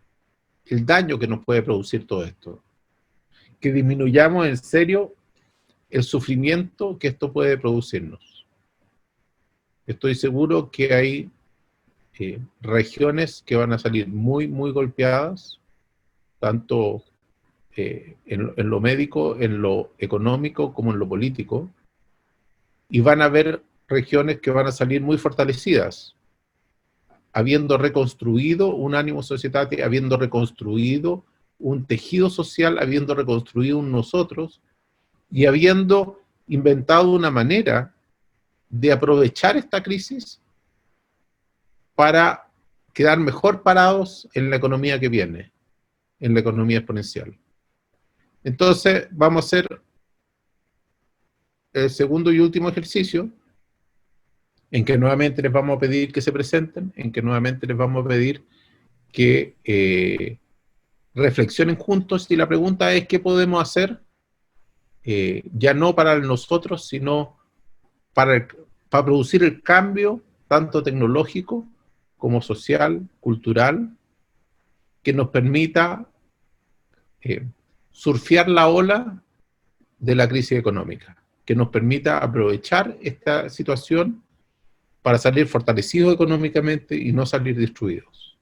el daño que nos puede producir todo esto? Que disminuyamos en serio el sufrimiento que esto puede producirnos. Estoy seguro que hay regiones que van a salir muy, muy golpeadas, tanto en lo médico, en lo económico, como en lo político, y van a haber regiones que van a salir muy fortalecidas, habiendo reconstruido un ánimo societatis, habiendo reconstruido un tejido social, habiendo reconstruido un nosotros, y habiendo inventado una manera de aprovechar esta crisis para quedar mejor parados en la economía que viene, en la economía exponencial. Entonces, vamos a hacer el segundo y último ejercicio, en que nuevamente les vamos a pedir que se presenten, en que nuevamente les vamos a pedir que reflexionen juntos, y la pregunta es, ¿qué podemos hacer? Ya no para nosotros, sino para producir el cambio, tanto tecnológico como social, cultural, que nos permita surfear la ola de la crisis económica, que nos permita aprovechar esta situación para salir fortalecidos económicamente y no salir destruidos.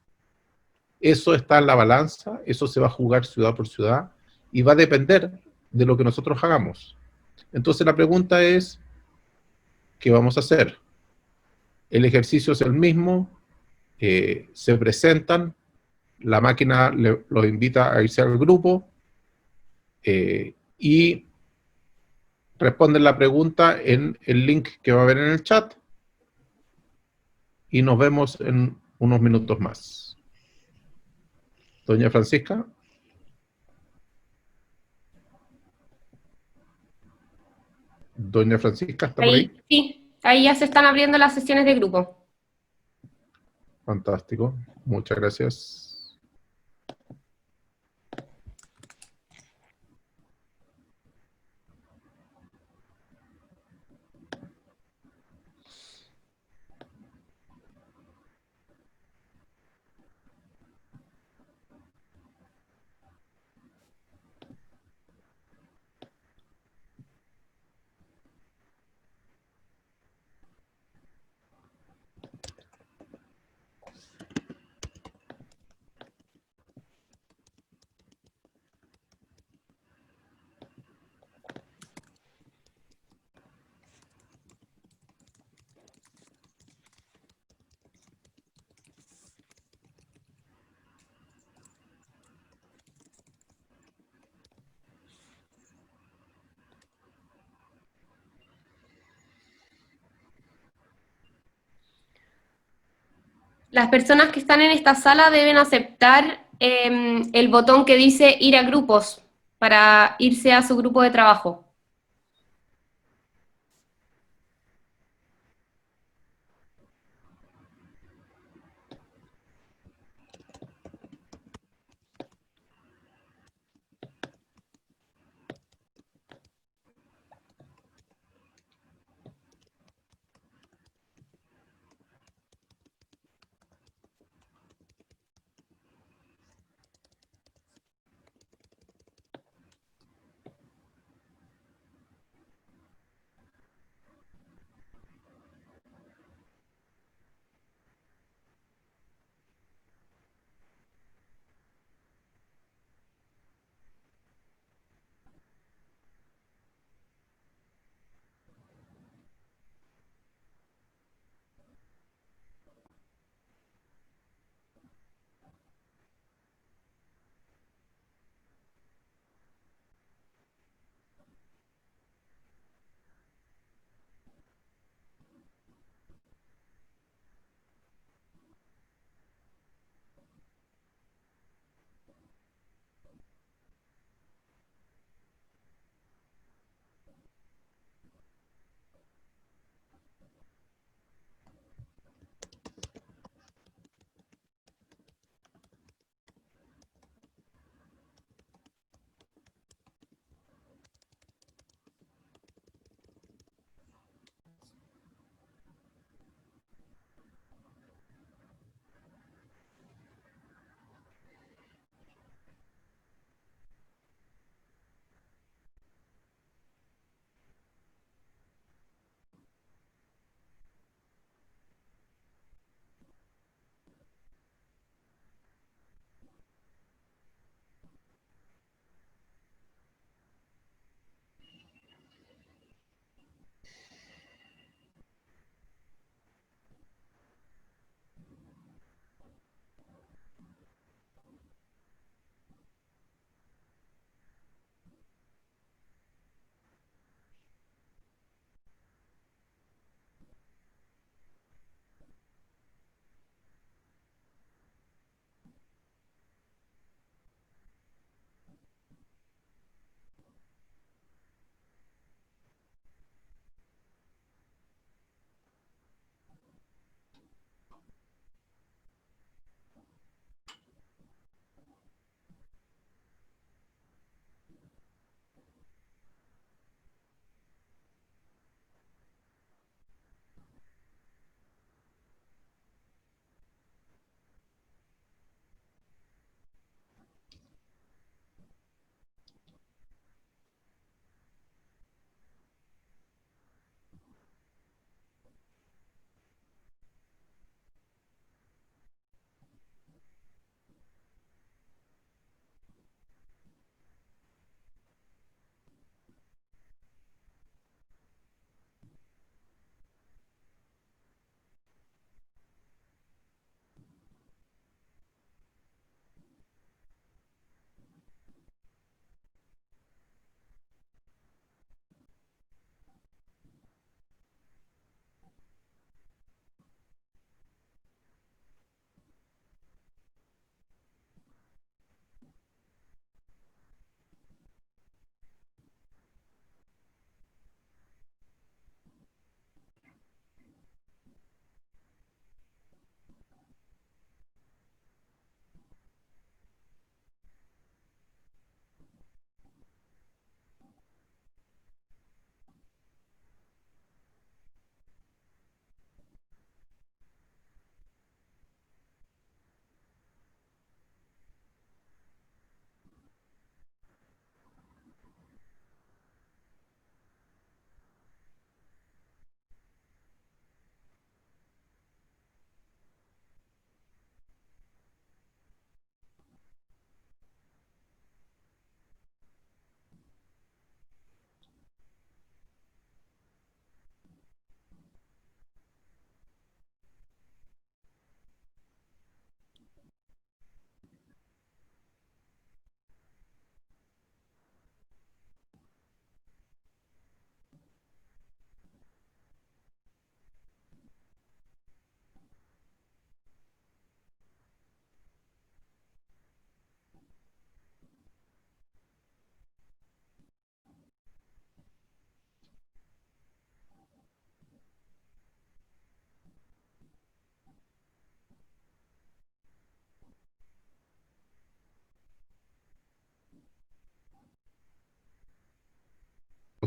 Eso está en la balanza, eso se va a jugar ciudad por ciudad y va a depender de lo que nosotros hagamos. Entonces la pregunta es, ¿qué vamos a hacer? El ejercicio es el mismo, se presentan, la máquina los invita a irse al grupo y responden la pregunta en el link que va a haber en el chat y nos vemos en unos minutos más. Doña Francisca. Doña Francisca, ¿está por ahí? Sí, ahí ya se están abriendo las sesiones de grupo. Fantástico, muchas gracias. Las personas que están en esta sala deben aceptar el botón que dice ir a grupos para irse a su grupo de trabajo.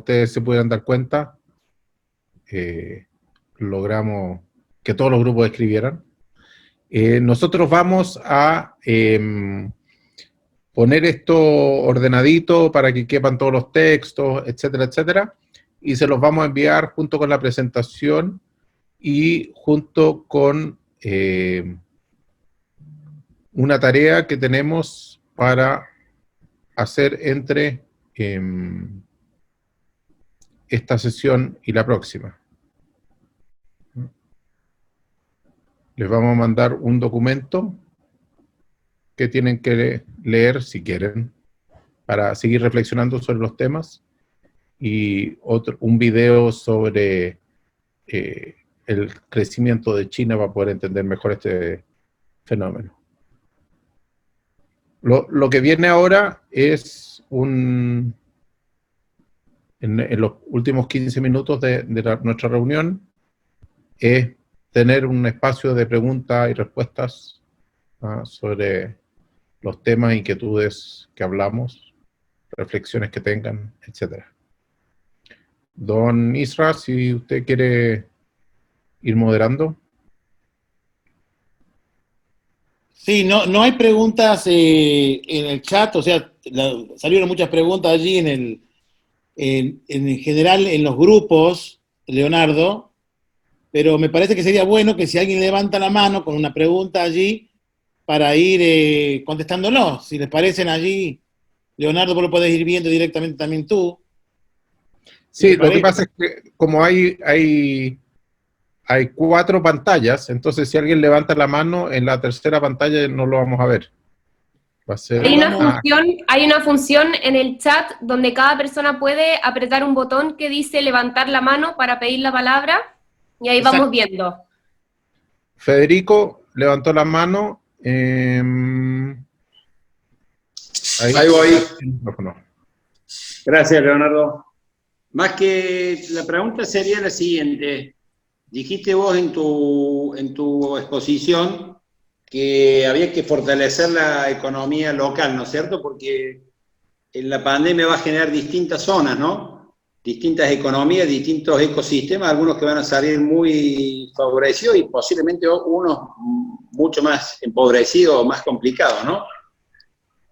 ustedes se pudieran dar cuenta, logramos que todos los grupos escribieran. Nosotros vamos a poner esto ordenadito para que quepan todos los textos, etcétera, etcétera, y se los vamos a enviar junto con la presentación y junto con una tarea que tenemos para hacer entre esta sesión y la próxima. Les vamos a mandar un documento que tienen que leer si quieren, para seguir reflexionando sobre los temas, y un video sobre el crecimiento de China para poder entender mejor este fenómeno. Lo que viene ahora es en los últimos 15 minutos de nuestra reunión, es tener un espacio de preguntas y respuestas sobre los temas, inquietudes que hablamos, reflexiones que tengan, etc. Don Isra, si usted quiere ir moderando. Sí, no hay preguntas en el chat, o sea, salieron muchas preguntas allí en general en los grupos, Leonardo, pero me parece que sería bueno que si alguien levanta la mano con una pregunta allí, para ir contestándolo. Si les parecen allí, Leonardo, vos lo podés ir viendo directamente también tú. Sí, lo que pasa es que como hay 4 pantallas, entonces si alguien levanta la mano, en la tercera pantalla no lo vamos a ver. Va a ser, hay una función en el chat donde cada persona puede apretar un botón que dice levantar la mano para pedir la palabra, y ahí vamos viendo. Federico levantó la mano. Ahí voy. No. Gracias, Leonardo. Más que la pregunta sería la siguiente. Dijiste vos en tu exposición que había que fortalecer la economía local, ¿no es cierto? Porque en la pandemia va a generar distintas zonas, ¿no? Distintas economías, distintos ecosistemas, algunos que van a salir muy favorecidos y posiblemente unos mucho más empobrecidos o más complicados, ¿no?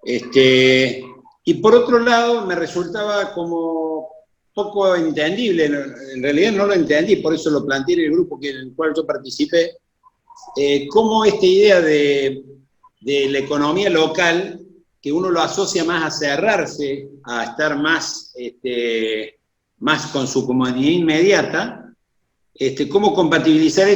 Y por otro lado, me resultaba como poco entendible, en realidad no lo entendí, por eso lo planteé en el grupo en el cual yo participé, cómo esta idea de la economía local, que uno lo asocia más a cerrarse, a estar más con su comunidad inmediata, cómo compatibilizar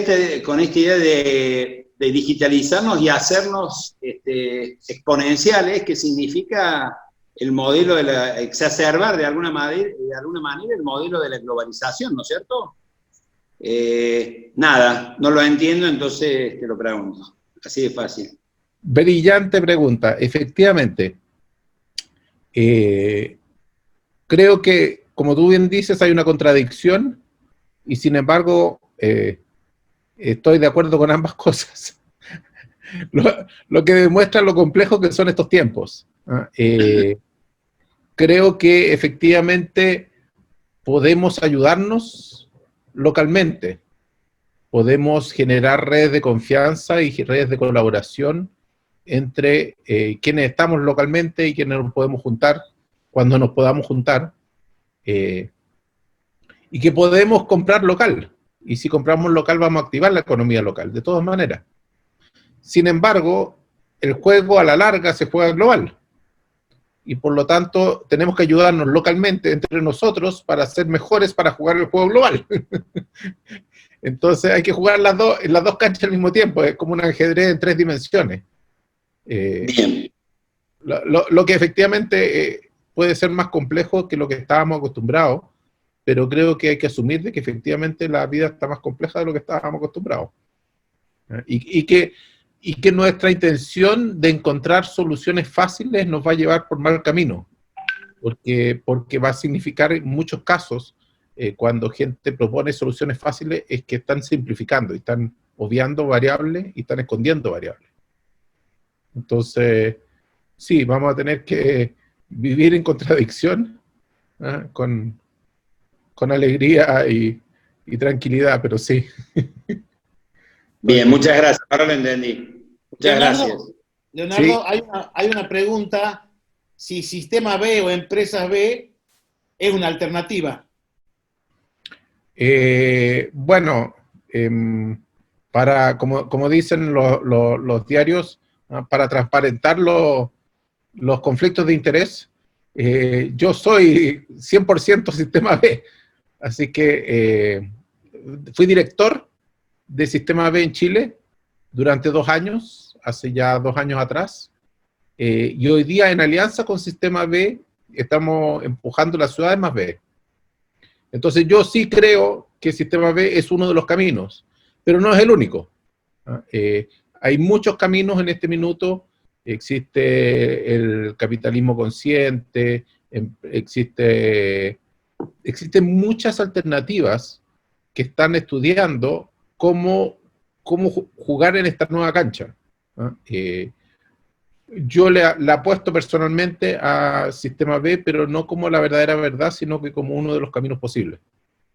con esta idea de digitalizarnos y hacernos exponenciales, que significa el modelo de exacerbar de alguna manera el modelo de la globalización, ¿no es cierto? Nada, no lo entiendo, entonces te lo pregunto. Así de fácil. Brillante pregunta. Efectivamente, creo que, como tú bien dices, hay una contradicción, y sin embargo, estoy de acuerdo con ambas cosas. Lo que demuestra lo complejo que son estos tiempos. Creo que efectivamente podemos ayudarnos localmente. Podemos generar redes de confianza y redes de colaboración entre quienes estamos localmente y quienes nos podemos juntar cuando nos podamos juntar, y que podemos comprar local. Y si compramos local vamos a activar la economía local, de todas maneras. Sin embargo, el juego a la larga se juega global. Y por lo tanto, tenemos que ayudarnos localmente entre nosotros para ser mejores para jugar el juego global. Entonces hay que jugar en las dos canchas al mismo tiempo, es como un ajedrez en 3 dimensiones. Bien. Lo que efectivamente puede ser más complejo que lo que estábamos acostumbrados, pero creo que hay que asumir de que efectivamente la vida está más compleja de lo que estábamos acostumbrados. Y que nuestra intención de encontrar soluciones fáciles nos va a llevar por mal camino, porque va a significar en muchos casos, cuando gente propone soluciones fáciles, es que están simplificando, y están obviando variables, y están escondiendo variables. Entonces, sí, vamos a tener que vivir en contradicción con con alegría y tranquilidad, pero sí. Bien, muchas gracias. Ahora lo entendí. Muchas gracias. Leonardo, Sí. hay una pregunta, si Sistema B o Empresas B es una alternativa. Bueno, como dicen los diarios, para transparentar los conflictos de interés, yo soy 100% Sistema B, así que fui director de Sistema B en Chile durante 2 años, hace ya 2 años atrás, y hoy día en alianza con Sistema B estamos empujando las ciudades más B. Entonces yo sí creo que Sistema B es uno de los caminos, pero no es el único. Hay muchos caminos en este minuto. Existe el capitalismo consciente, existen muchas alternativas que están estudiando cómo jugar en esta nueva cancha. Yo le apuesto personalmente a Sistema B, pero no como la verdadera verdad, sino que como uno de los caminos posibles.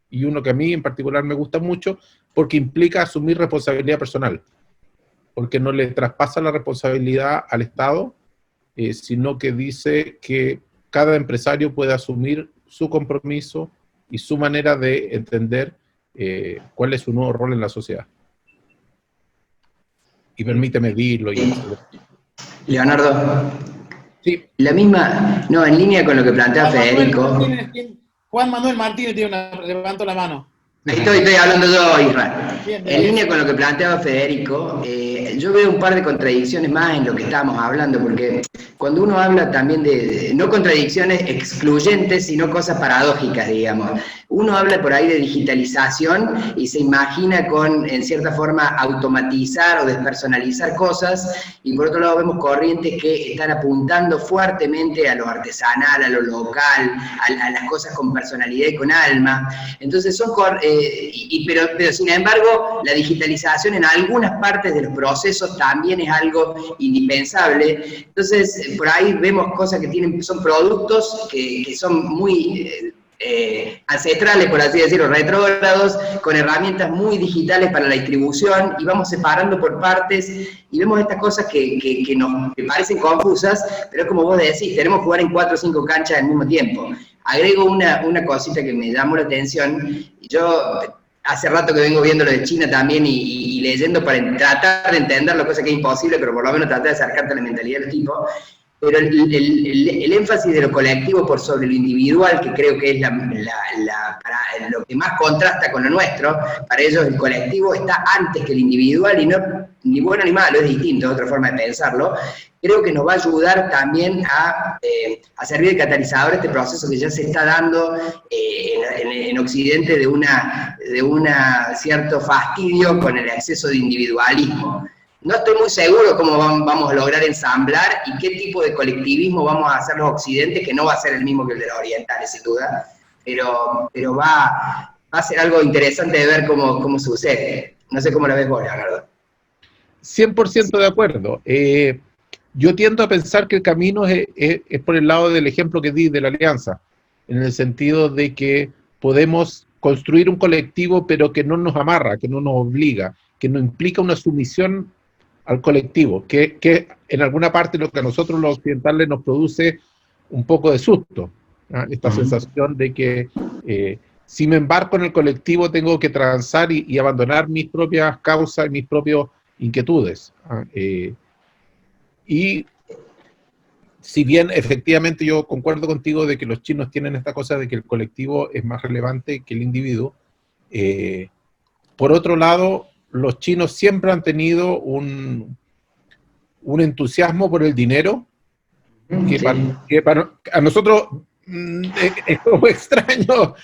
Y uno que a mí en particular me gusta mucho porque implica asumir responsabilidad personal, porque no le traspasa la responsabilidad al Estado, sino que dice que cada empresario puede asumir su compromiso y su manera de entender cuál es su nuevo rol en la sociedad. Y permite medirlo y etcétera. Leonardo, Sí. la misma, no, en línea con lo que plantea Federico. Juan Manuel Martínez levantó la mano. Estoy hablando yo, Israel. Bien, En línea con lo que planteaba Federico, yo veo un par de contradicciones más en lo que estábamos hablando, porque cuando uno habla también de no contradicciones excluyentes, sino cosas paradójicas, digamos. Uno habla por ahí de digitalización y se imagina con, en cierta forma, automatizar o despersonalizar cosas, y por otro lado vemos corrientes que están apuntando fuertemente a lo artesanal, a lo local, a las cosas con personalidad y con alma. Entonces son pero sin embargo, la digitalización en algunas partes de los procesos también es algo indispensable. Entonces, por ahí vemos cosas que son productos que son muy ancestrales, por así decirlo, retrógrados, con herramientas muy digitales para la distribución, y vamos separando por partes, y vemos estas cosas que nos parecen confusas, pero como vos decís, tenemos que jugar en 4 o 5 canchas al mismo tiempo. Agrego una cosita que me llamó la atención. Yo hace rato que vengo viendo lo de China también y leyendo para tratar de entender la cosa que es imposible, pero por lo menos tratar de acercarte a la mentalidad del tipo. Pero el énfasis de lo colectivo por sobre lo individual, que creo que es para lo que más contrasta con lo nuestro, para ellos el colectivo está antes que el individual, y no ni bueno ni malo, es distinto, es otra forma de pensarlo. Creo que nos va a ayudar también a servir de catalizador este proceso que ya se está dando en Occidente de una cierto fastidio con el exceso de individualismo. No estoy muy seguro cómo vamos a lograr ensamblar y qué tipo de colectivismo vamos a hacer los occidentes, que no va a ser el mismo que el de los orientales, sin duda, pero va a ser algo interesante de ver cómo sucede. No sé cómo lo ves vos, Leonardo. 100% de acuerdo. Yo tiendo a pensar que el camino es por el lado del ejemplo que di de la alianza, en el sentido de que podemos construir un colectivo, pero que no nos amarra, que no nos obliga, que no implica una sumisión al colectivo, que en alguna parte lo que a nosotros los occidentales nos produce un poco de susto, ¿no? Esta sensación de que si me embarco en el colectivo tengo que transar y abandonar mis propias causas y mis propias inquietudes. Y si bien efectivamente yo concuerdo contigo de que los chinos tienen esta cosa de que el colectivo es más relevante que el individuo, por otro lado, los chinos siempre han tenido un entusiasmo por el dinero, que para a nosotros es como extraño,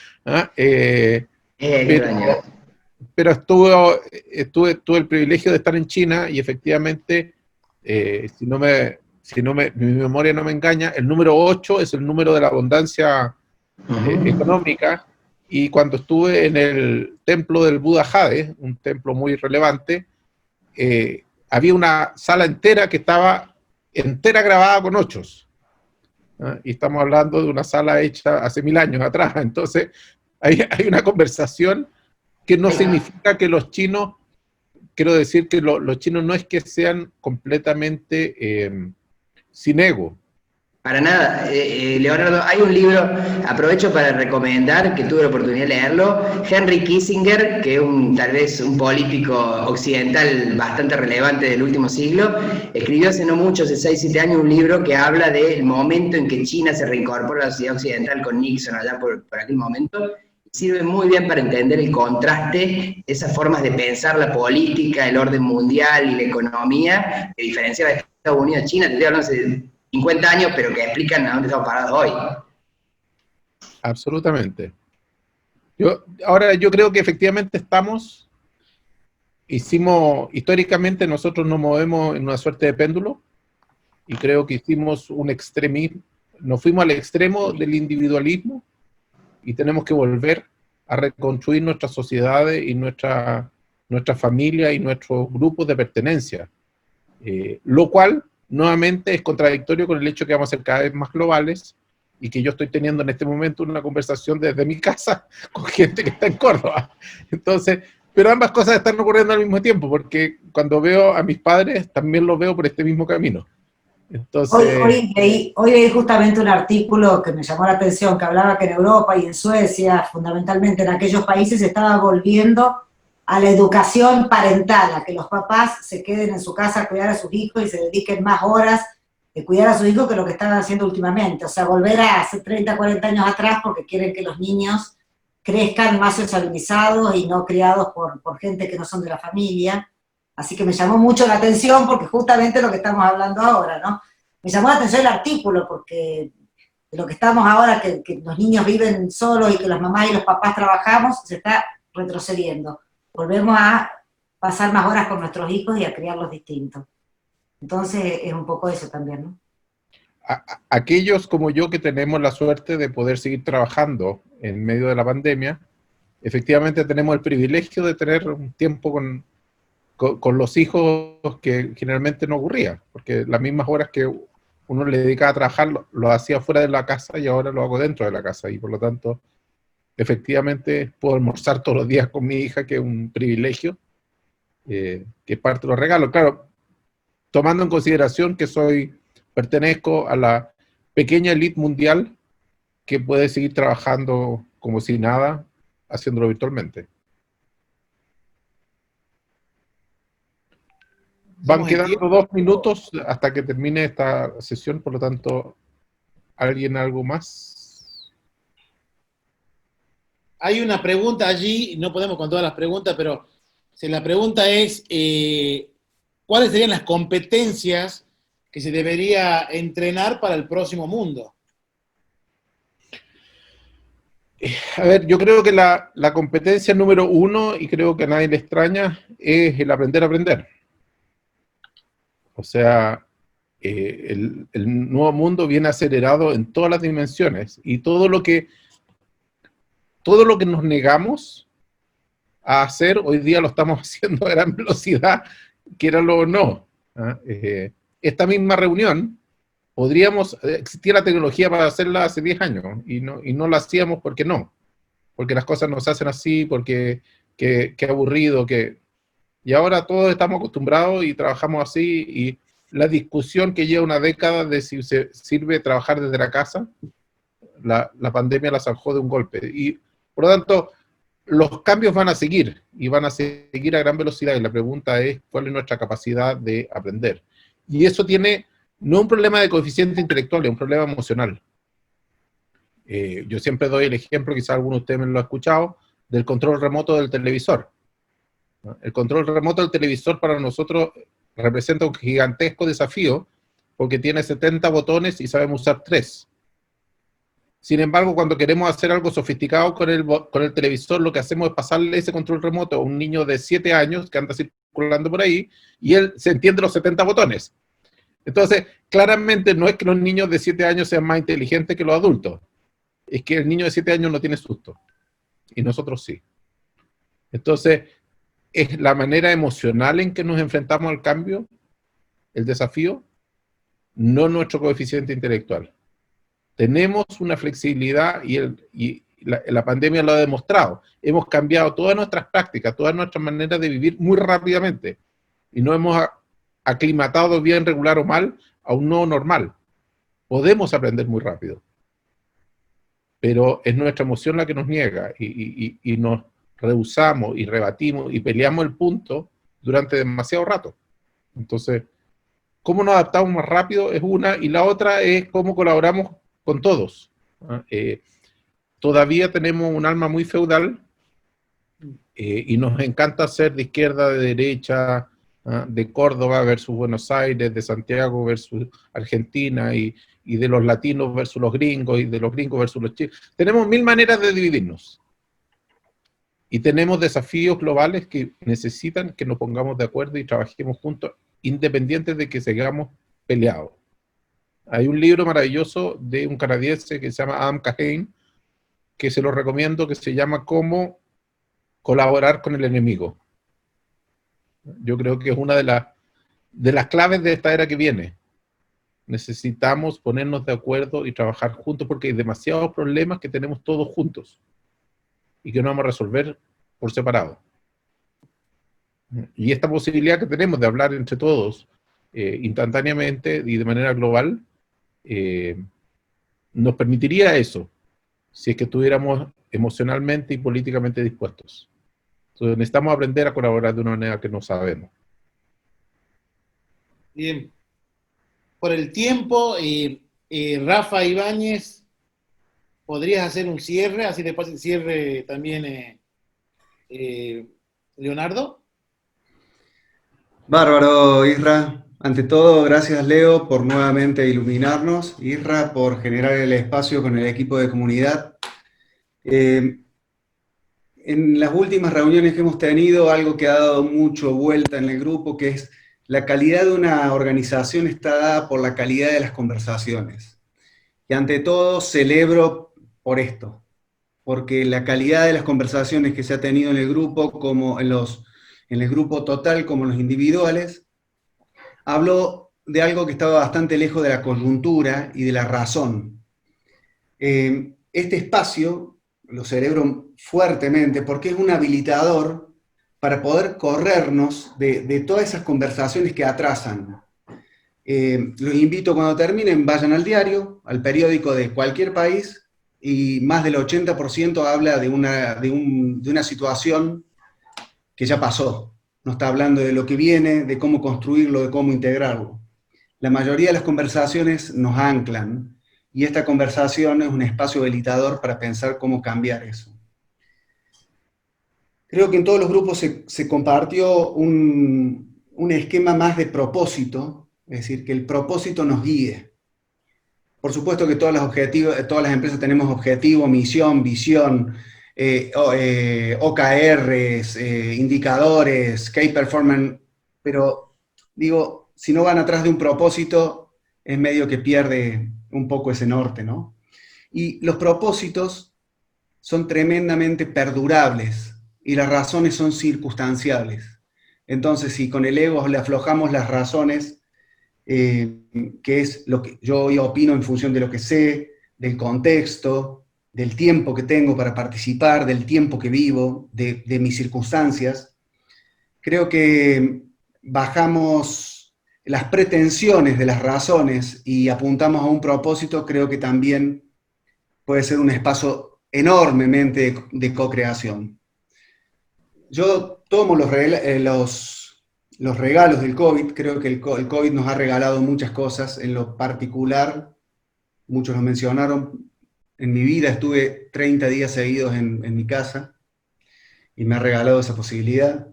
pero tuve el privilegio de estar en China y efectivamente, si mi memoria no me engaña, el número 8 es el número de la abundancia económica. Y cuando estuve en el templo del Buda Jade, un templo muy relevante, había una sala entera que estaba entera grabada con 8s. Y estamos hablando de una sala hecha hace 1000 años atrás. Entonces, hay una conversación que no significa que los chinos, quiero decir que los chinos no es que sean completamente sin ego. Para nada, Leonardo, hay un libro, aprovecho para recomendar, que tuve la oportunidad de leerlo, Henry Kissinger, que es tal vez un político occidental bastante relevante del último siglo, escribió hace no mucho, hace 6-7 años, un libro que habla del momento en que China se reincorpora a la sociedad occidental con Nixon allá por aquel momento. Sirve muy bien para entender el contraste, esas formas de pensar la política, el orden mundial y la economía, que diferenciaba de Estados Unidos a China, te estoy hablando hace 50 años, pero que explican a dónde estamos parados hoy. Absolutamente. Ahora yo creo que efectivamente históricamente nosotros nos movemos en una suerte de péndulo, y creo que hicimos un extremismo, nos fuimos al extremo del individualismo, y tenemos que volver a reconstruir nuestras sociedades y nuestra familia y nuestros grupos de pertenencia. Lo cual, nuevamente, es contradictorio con el hecho que vamos a ser cada vez más globales, y que yo estoy teniendo en este momento una conversación desde mi casa con gente que está en Córdoba. Entonces, pero ambas cosas están ocurriendo al mismo tiempo, porque cuando veo a mis padres, también los veo por este mismo camino. Entonces, hoy leí justamente un artículo que me llamó la atención, que hablaba que en Europa y en Suecia, fundamentalmente en aquellos países, se estaba volviendo a la educación parental, a que los papás se queden en su casa a cuidar a sus hijos y se dediquen más horas de cuidar a sus hijos que lo que estaban haciendo últimamente. O sea, volver a hace 30, 40 años atrás, porque quieren que los niños crezcan más sociabilizados y no criados por gente que no son de la familia. Así que me llamó mucho la atención, porque justamente lo que estamos hablando ahora, ¿no? Me llamó la atención el artículo, porque de lo que estamos ahora, que los niños viven solos y que las mamás y los papás trabajamos, se está retrocediendo. Volvemos a pasar más horas con nuestros hijos y a criarlos distintos. Entonces es un poco eso también, ¿no? Aquellos como yo que tenemos la suerte de poder seguir trabajando en medio de la pandemia, efectivamente tenemos el privilegio de tener un tiempo con los hijos que generalmente no ocurría, porque las mismas horas que uno le dedicaba a trabajar lo hacía fuera de la casa, y ahora lo hago dentro de la casa, y por lo tanto efectivamente puedo almorzar todos los días con mi hija, que es un privilegio, que es parte de los regalos. Claro, tomando en consideración que pertenezco a la pequeña élite mundial que puede seguir trabajando como si nada, haciéndolo virtualmente. Van quedando 2 minutos hasta que termine esta sesión, por lo tanto, ¿alguien algo más? Hay una pregunta allí, no podemos con todas las preguntas, pero la pregunta es, ¿cuáles serían las competencias que se debería entrenar para el próximo mundo? A ver, yo creo que la competencia número 1, y creo que a nadie le extraña, es el aprender a aprender. O sea, el nuevo mundo viene acelerado en todas las dimensiones, y todo lo que nos negamos a hacer, hoy día lo estamos haciendo a gran velocidad, quieralo o no. Esta misma reunión, existía la tecnología para hacerla hace 10 años, y no la hacíamos porque las cosas nos hacen así, porque qué aburrido, y ahora todos estamos acostumbrados y trabajamos así, y la discusión que lleva una década de si se sirve trabajar desde la casa, la pandemia la zanjó de un golpe, y por lo tanto los cambios van a seguir, y van a seguir a gran velocidad, y la pregunta es cuál es nuestra capacidad de aprender. Y eso tiene no un problema de coeficiente intelectual, es un problema emocional. Yo siempre doy el ejemplo, quizás alguno de ustedes me lo ha escuchado, del control remoto del televisor. El control remoto del televisor para nosotros representa un gigantesco desafío, porque tiene 70 botones y sabemos usar 3. Sin embargo, cuando queremos hacer algo sofisticado con el televisor, lo que hacemos es pasarle ese control remoto a un niño de 7 años que anda circulando por ahí, y él se entiende los 70 botones. Entonces, claramente no es que los niños de 7 años sean más inteligentes que los adultos, es que el niño de 7 años no tiene susto, y nosotros sí. Entonces, es la manera emocional en que nos enfrentamos al cambio, el desafío, no nuestro coeficiente intelectual. Tenemos una flexibilidad y la pandemia lo ha demostrado. Hemos cambiado todas nuestras prácticas, todas nuestras maneras de vivir muy rápidamente. Y no hemos aclimatado bien, regular o mal a un nuevo normal. Podemos aprender muy rápido. Pero es nuestra emoción la que nos niega y nos rehusamos y rebatimos y peleamos el punto durante demasiado rato. Entonces, cómo nos adaptamos más rápido es una, y la otra es cómo colaboramos con todos. Todavía tenemos un alma muy feudal y nos encanta ser de izquierda, de derecha, de Córdoba versus Buenos Aires, de Santiago versus Argentina, y de los latinos versus los gringos, y de los gringos versus los chinos. Tenemos mil maneras de dividirnos. Y tenemos desafíos globales que necesitan que nos pongamos de acuerdo y trabajemos juntos, independientes de que sigamos peleados. Hay un libro maravilloso de un canadiense que se llama Adam Kahane, que se lo recomiendo, que se llama Cómo colaborar con el enemigo. Yo creo que es una de las claves de esta era que viene. Necesitamos ponernos de acuerdo y trabajar juntos porque hay demasiados problemas que tenemos todos juntos y que no vamos a resolver por separado. Y esta posibilidad que tenemos de hablar entre todos instantáneamente y de manera global nos permitiría eso, si es que estuviéramos emocionalmente y políticamente dispuestos. Entonces necesitamos aprender a colaborar de una manera que no sabemos. Bien. Por el tiempo, Rafa Ibáñez, ¿podrías hacer un cierre? Así después el cierre también Leonardo. Bárbaro, Isra. Ante todo, gracias Leo por nuevamente iluminarnos, Isra por generar el espacio con el equipo de comunidad. En las últimas reuniones que hemos tenido, algo que ha dado mucho vuelta en el grupo, que es la calidad de una organización está dada por la calidad de las conversaciones. Y ante todo celebro por esto, porque la calidad de las conversaciones que se ha tenido en el grupo, como en el grupo total como en los individuales, habló de algo que estaba bastante lejos de la coyuntura y de la razón. Este espacio lo celebro fuertemente porque es un habilitador para poder corrernos de todas esas conversaciones que atrasan. Los invito cuando terminen, vayan al diario, al periódico de cualquier país, y más del 80% habla de una situación que ya pasó. No está hablando de lo que viene, de cómo construirlo, de cómo integrarlo. La mayoría de las conversaciones nos anclan, y esta conversación es un espacio habilitador para pensar cómo cambiar eso. Creo que en todos los grupos se compartió un esquema más de propósito, es decir, que el propósito nos guíe. Por supuesto que todas las empresas tenemos objetivo, misión, visión, OKRs, indicadores, Key Performance, pero digo, si no van atrás de un propósito, es medio que pierde un poco ese norte, ¿no? Y los propósitos son tremendamente perdurables, y las razones son circunstanciales. Entonces, si con el ego le aflojamos las razones, que es lo que yo hoy opino en función de lo que sé, del contexto, del tiempo que tengo para participar, del tiempo que vivo, de mis circunstancias, creo que bajamos las pretensiones de las razones y apuntamos a un propósito. Creo que también puede ser un espacio enormemente de co-creación. Yo tomo los regalos del COVID. Creo que el COVID nos ha regalado muchas cosas. En lo particular, muchos lo mencionaron, en mi vida estuve 30 días seguidos en mi casa, y me ha regalado esa posibilidad.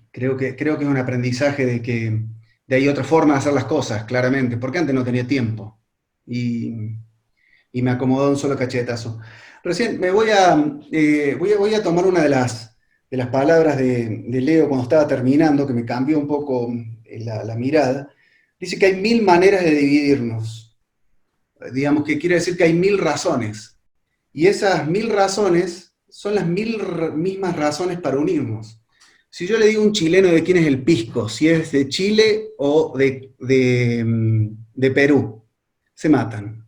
Creo que es un aprendizaje de que hay otra forma de hacer las cosas, claramente, porque antes no tenía tiempo, y me acomodó un solo cachetazo. Recién me voy a tomar una de las palabras de Leo cuando estaba terminando, que me cambió un poco la mirada. Dice que hay 1000 maneras de dividirnos. Digamos que quiere decir que hay 1000 razones. Y esas 1000 razones son las mismas razones para unirnos. Si yo le digo a un chileno de quién es el pisco, si es de Chile o de Perú, se matan.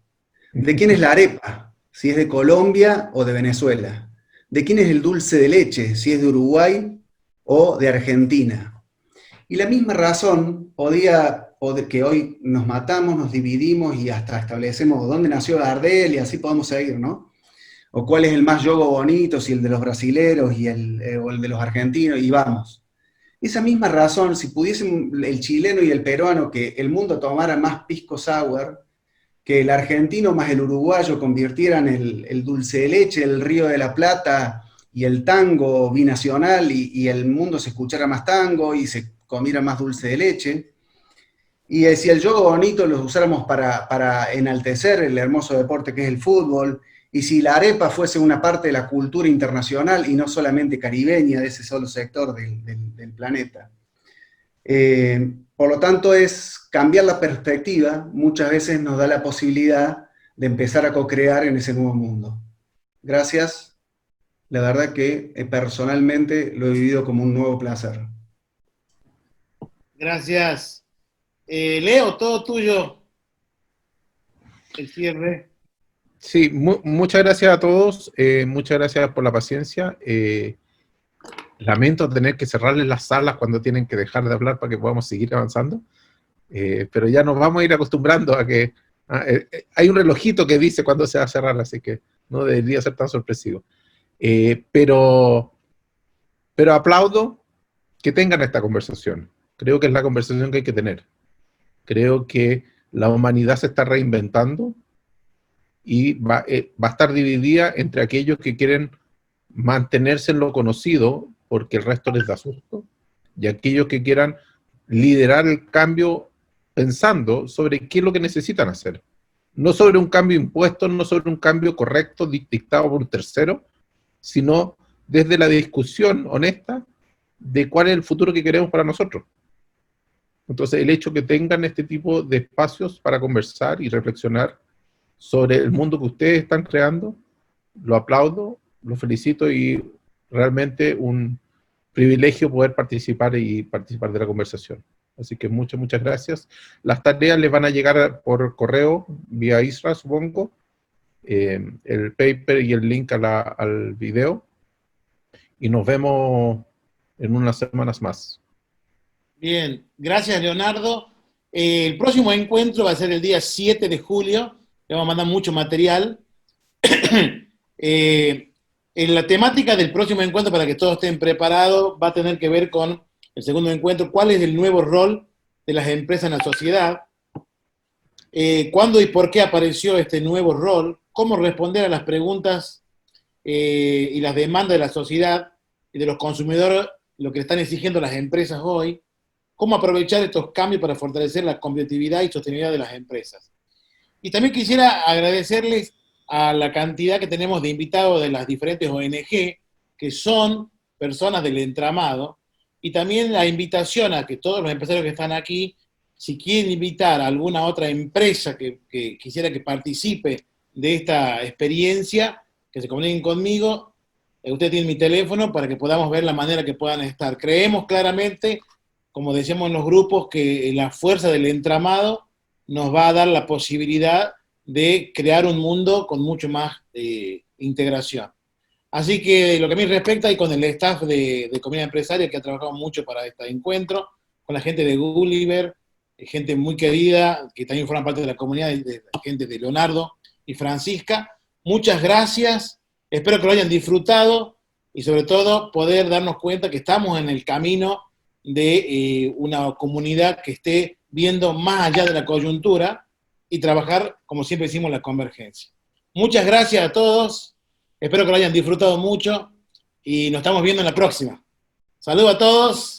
¿De quién es la arepa? si es de Colombia o de Venezuela. ¿De quién es el dulce de leche? Si es de Uruguay o de Argentina. Y la misma razón podía que hoy nos matamos, nos dividimos y hasta establecemos dónde nació Gardel y así podemos seguir, ¿no? O cuál es el más yogo bonito, si el de los brasileros o el de los argentinos, y vamos. Esa misma razón, si pudiesen el chileno y el peruano que el mundo tomara más pisco sour, que el argentino más el uruguayo convirtieran el dulce de leche, el Río de la Plata y el tango binacional y el mundo se escuchara más tango y se comiera más dulce de leche. Y si el yogo bonito los usáramos para enaltecer el hermoso deporte que es el fútbol, y si la arepa fuese una parte de la cultura internacional y no solamente caribeña de ese solo sector del planeta. Por lo tanto, es cambiar la perspectiva, muchas veces nos da la posibilidad de empezar a co-crear en ese nuevo mundo. Gracias, la verdad que personalmente lo he vivido como un nuevo placer. Gracias. Leo, todo tuyo. El cierre. Sí, muchas gracias a todos, muchas gracias por la paciencia. Lamento tener que cerrarles las salas cuando tienen que dejar de hablar para que podamos seguir avanzando, pero ya nos vamos a ir acostumbrando a que hay un relojito que dice cuándo se va a cerrar, así que no debería ser tan sorpresivo. Pero aplaudo que tengan esta conversación. Creo que es la conversación que hay que tener. Creo que la humanidad se está reinventando y va a estar dividida entre aquellos que quieren mantenerse en lo conocido porque el resto les da susto, y aquellos que quieran liderar el cambio pensando sobre qué es lo que necesitan hacer. No sobre un cambio impuesto, no sobre un cambio correcto dictado por un tercero, sino desde la discusión honesta de cuál es el futuro que queremos para nosotros. Entonces, el hecho que tengan este tipo de espacios para conversar y reflexionar sobre el mundo que ustedes están creando, lo aplaudo, lo felicito y realmente un privilegio poder participar de la conversación. Así que muchas gracias. Las tareas les van a llegar por correo, vía Isra, supongo, el paper y el link al video, y nos vemos en unas semanas más. Bien, gracias Leonardo. El próximo encuentro va a ser el día 7 de julio, le vamos a mandar mucho material. En la temática del próximo encuentro, para que todos estén preparados, va a tener que ver con el segundo encuentro, cuál es el nuevo rol de las empresas en la sociedad, cuándo y por qué apareció este nuevo rol, cómo responder a las preguntas y las demandas de la sociedad y de los consumidores, lo que le están exigiendo las empresas hoy, cómo aprovechar estos cambios para fortalecer la competitividad y sostenibilidad de las empresas. Y también quisiera agradecerles a la cantidad que tenemos de invitados de las diferentes ONG, que son personas del entramado, y también la invitación a que todos los empresarios que están aquí, si quieren invitar a alguna otra empresa que quisiera que participe de esta experiencia, que se comuniquen conmigo. Ustedes tienen mi teléfono para que podamos ver la manera que puedan estar. Creemos claramente, como decíamos en los grupos, que la fuerza del entramado nos va a dar la posibilidad de crear un mundo con mucho más integración. Así que lo que a mí respecta, y con el staff de Comunidad Empresaria, que ha trabajado mucho para este encuentro, con la gente de Gulliver, gente muy querida, que también forman parte de la comunidad, de la gente de Leonardo y Francisca, muchas gracias, espero que lo hayan disfrutado, y sobre todo poder darnos cuenta que estamos en el camino de una comunidad que esté viendo más allá de la coyuntura, y trabajar, como siempre decimos, la convergencia. Muchas gracias a todos, espero que lo hayan disfrutado mucho, y nos estamos viendo en la próxima. Saludos a todos.